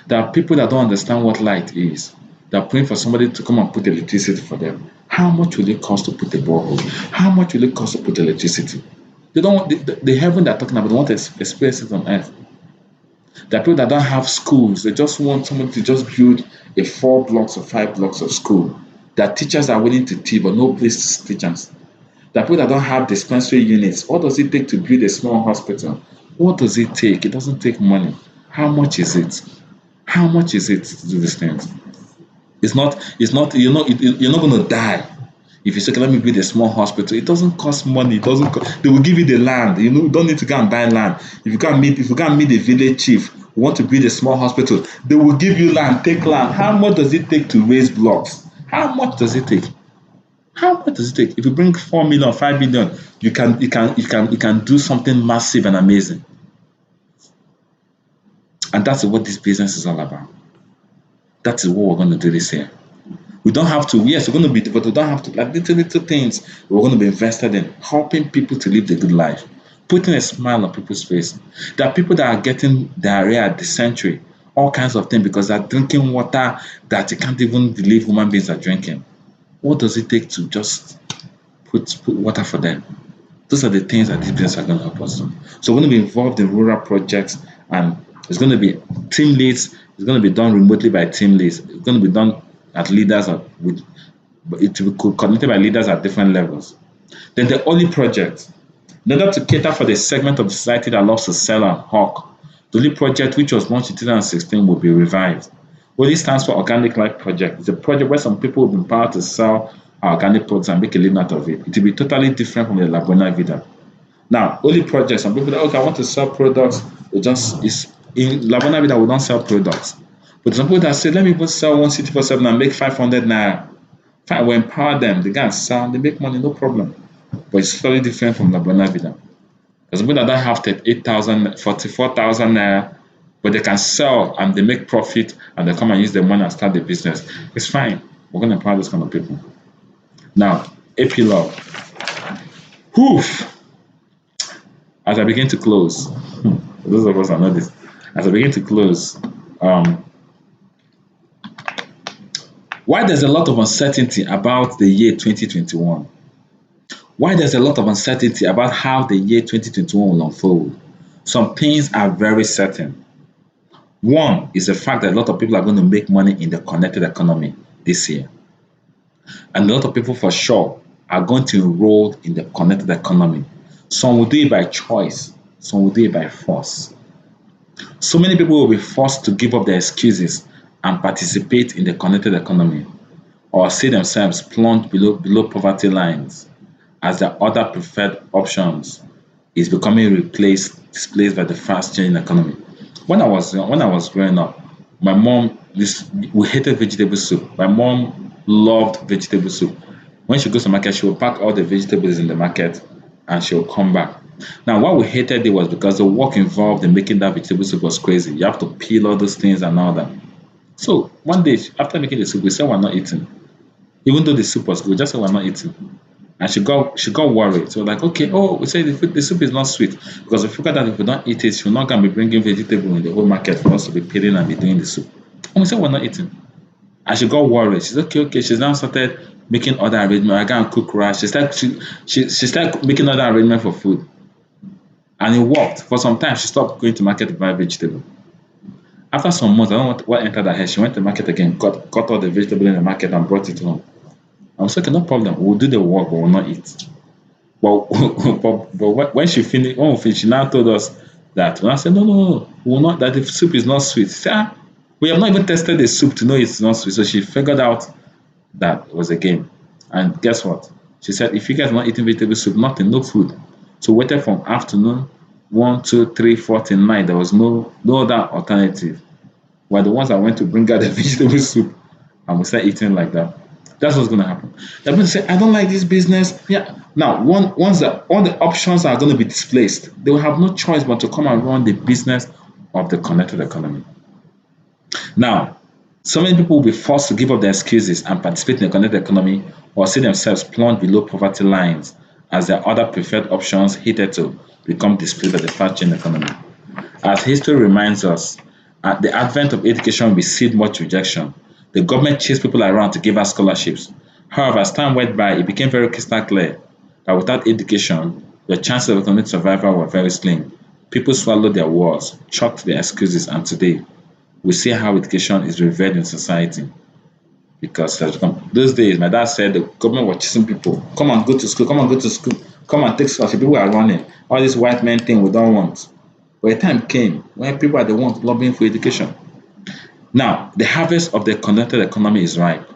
There are people that don't understand what light is. They are praying for somebody to come and put electricity for them. How much will it cost to put a borehole? How much will it cost to put electricity? They don't want the heaven they're talking about, they want to experience it on earth. There are people that don't have schools. They just want someone to just build a 4 blocks or 5 blocks of school. There are teachers that are willing to teach, but no place to teach us. There are people that don't have dispensary units. What does it take to build a small hospital? What does it take? It doesn't take money. How much is it? How much is it to do these things? You're not going to die. If you say, okay, let me build a small hospital, it doesn't cost money. It doesn't cost, they will give you the land. You don't need to go and buy land. If you can't meet the village chief who want to build a small hospital, they will give you land, take land. How much does it take to raise blocks? How much does it take? How much does it take? If you bring 4 million, 5 million, you can do something massive and amazing. And that's what this business is all about. That is what we're going to do this year. We don't have to, yes, we're going to be, but we don't have to, like little things we're going to be invested in, helping people to live the good life, putting a smile on people's face. There are people that are getting diarrhea, dysentery, all kinds of things because they're drinking water that you can't even believe human beings are drinking. What does it take to just put water for them? Those are the things that these businesses are going to help us do. So we're going to be involved in rural projects, and it's going to be team leads. It's going to be done remotely by team leads. It's going to be done at leaders with, it will be coordinated by leaders at different levels. Then the Oli project, in order to cater for the segment of the society that loves to sell and hawk, the Oli project, which was launched in 2016, will be revived. Oli stands for Organic Life Project. It's a project where some people will be empowered to sell organic products and make a living out of it. It will be totally different from the La Buena Vida. Now, Oli project, some people that, okay, I want to sell products, in La Buena Vida we don't sell products. But some people that say, let me just sell one city for 7 and make 500 naira. Fine, we empower them, they can sell, they make money, no problem. But it's totally different from La Buena Vida. There's some people that don't have 38,000, 44,000 naira, but they can sell and they make profit and they come and use the money and start the business. It's fine. We're going to empower those kind of people. Now, epilogue. As I begin to close, those of us that know this, as I begin to close, why there's a lot of uncertainty about the year 2021? Why there's a lot of uncertainty about how the year 2021 will unfold? Some things are very certain. One is the fact that a lot of people are going to make money in the connected economy this year. And a lot of people for sure are going to enroll in the connected economy. Some will do it by choice, some will do it by force. So many people will be forced to give up their excuses and participate in the connected economy, or see themselves plunged below poverty lines as their other preferred options is becoming displaced by the fast changing economy. When I was growing up, my mom, we hated vegetable soup. My mom loved vegetable soup. When she goes to market, she will pack all the vegetables in the market and she will come back. Now, what we hated it was because the work involved in making that vegetable soup was crazy. You have to peel all those things and all that. So one day, after making the soup, we said we're not eating. Even though the soup was good, we just said we're not eating. And she got worried. So like, okay, we say the soup is not sweet. Because we figured that if we don't eat it, she's not going to be bringing vegetable in the whole market for us to be peeling and be doing the soup. And we said we're not eating. And she got worried. She's okay. She's now started making other arrangements. I can't cook rice. She started making other arrangements for food. And it worked. For some time, she stopped going to market to buy vegetable. After some months, I don't know what entered her head. She went to the market again, got all the vegetable in the market and brought it home. I was like, okay, no problem. We'll do the work, but we'll not eat. But when she finished, she now told us that. When I said, no, we'll not. That the soup is not sweet. She said, we have not even tested the soup to know it's not sweet. So she figured out that it was a game. And guess what? She said, if you guys are not eating vegetable soup, nothing, no food. So we waited from afternoon 1, 2, 3, 4 till 9. There was no other alternative. We're the ones that went to bring out the vegetable soup, and we started eating like that. That's what's going to happen. They're going to say, I don't like this business. Yeah, Now, once all the options are going to be displaced, they will have no choice but to come and run the business of the connected economy. Now, so many people will be forced to give up their excuses and participate in the connected economy or see themselves plunge below poverty lines as their other preferred options hitherto become displaced by the fast-changing economy. As history reminds us, at the advent of education received much rejection. The government chased people around to give us scholarships. However, as time went by, it became very crystal clear that without education, your chances of economic survival were very slim. People swallowed their words, chucked their excuses, and today we see how education is revered in society. Because those days, my dad said the government was chasing people. Come and go to school, come and go to school, come and take scholarship. People are running. All this white men thing we don't want. But a time came when people are the ones lobbying for education. Now, the harvest of the connected economy is ripe.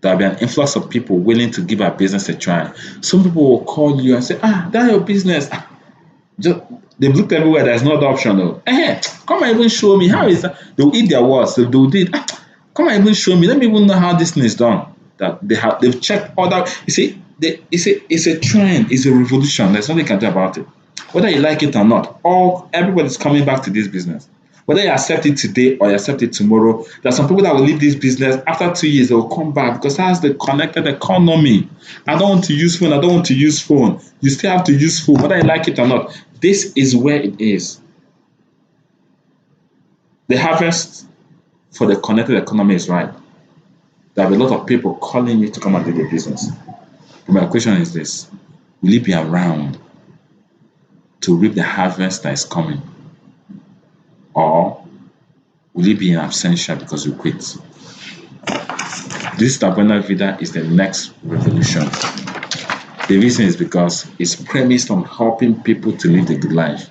There will be an influx of people willing to give our business a try. Some people will call you and say, that's your business. Just, they've looked everywhere, there's no other option though. Come and even show me how is that. They'll eat their words, they'll do it. Come and even show me. Let me even know how this thing is done. That they've checked other. You see, it's a trend, it's a revolution. There's nothing you can do about it. Whether you like it or not, everybody's coming back to this business. Whether you accept it today or you accept it tomorrow, there are some people that will leave this business after 2 years, they will come back because that's the connected economy. I don't want to use phone, I don't want to use phone. You still have to use phone, whether you like it or not. This is where it is. The harvest for the connected economy is ripe. There are a lot of people calling you to come and do the business. But my question is this: will you be around to reap the harvest that is coming? Or will you be in absentia because you quit? This Buena Vida is the next revolution. The reason is because it's premised on helping people to live the good life.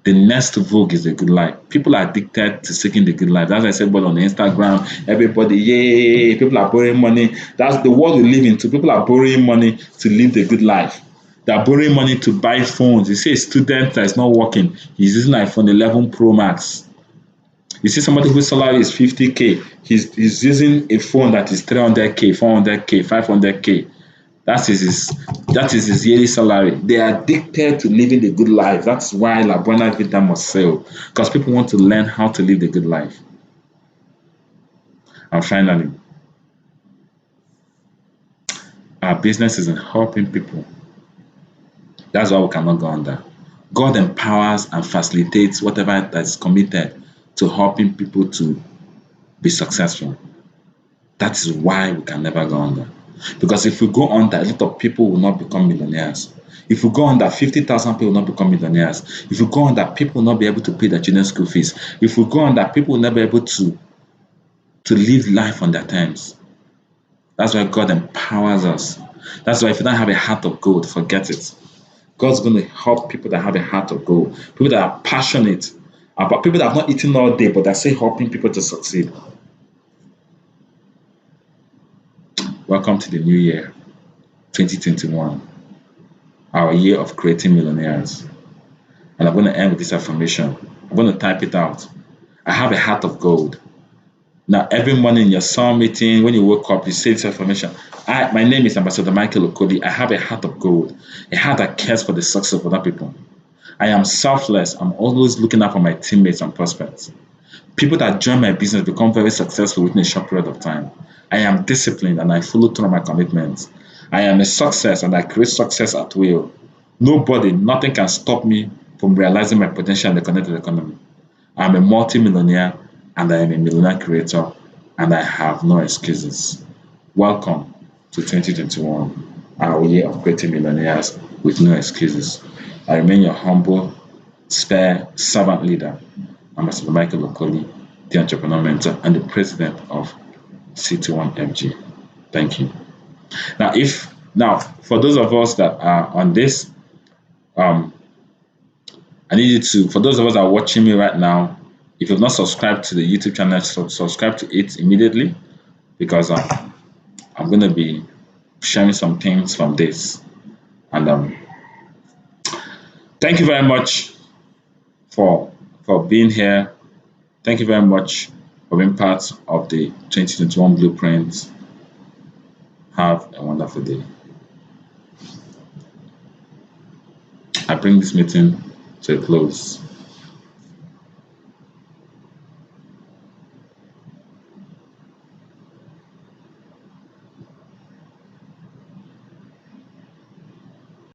The next vogue is the good life. People are addicted to seeking the good life. As I said, but on Instagram, everybody, yay, people are borrowing money. That's the world we live into. People are borrowing money to live the good life. They're borrowing money to buy phones. You see a student that is not working, he's using iPhone 11 Pro Max. You see somebody whose salary is 50K, he's using a phone that is 300K, 400K, 500K. That is his yearly salary. They are addicted to living the good life. That's why La Buena Vida must sell, because people want to learn how to live the good life. And finally, our business is in helping people. That's why we cannot go under. God empowers and facilitates whatever that is committed to helping people to be successful. That is why we can never go under. Because if we go under, a lot of people will not become millionaires. If we go under, 50,000 people will not become millionaires. If we go under, people will not be able to pay their children's school fees. If we go under, people will not be able to live life on their terms. That's why God empowers us. That's why if you don't have a heart of gold, forget it. God's going to help people that have a heart of gold, people that are passionate about, people that have not eaten all day, but they're still helping people to succeed. Welcome to the new year, 2021, our year of creating millionaires. And I'm going to end with this affirmation. I'm going to type it out. I have a heart of gold. Now, every morning in your Psalm meeting, when you wake up, you say this affirmation. My name is Ambassador Michael Okoli. I have a heart of gold, a heart that cares for the success of other people. I am selfless. I'm always looking out for my teammates and prospects. People that join my business become very successful within a short period of time. I am disciplined and I follow through on my commitments. I am a success and I create success at will. Nothing can stop me from realizing my potential in the connected economy. I am a multi-millionaire and I am a millionaire creator, and I have no excuses. Welcome to 2021, our year of creating millionaires with no excuses. I remain your humble, spare servant leader, Ambassador Michael Okoli, the entrepreneur mentor and the president of C21MG. Thank you. Now, for those of us that are on this, I need you to, for those of us that are watching me right now, if you've not subscribed to the YouTube channel, subscribe to it immediately, because I'm going to be sharing some things from this. And thank you very much for being here. Thank you very much for being part of the 2021 Blueprint. Have a wonderful day. I bring this meeting to a close.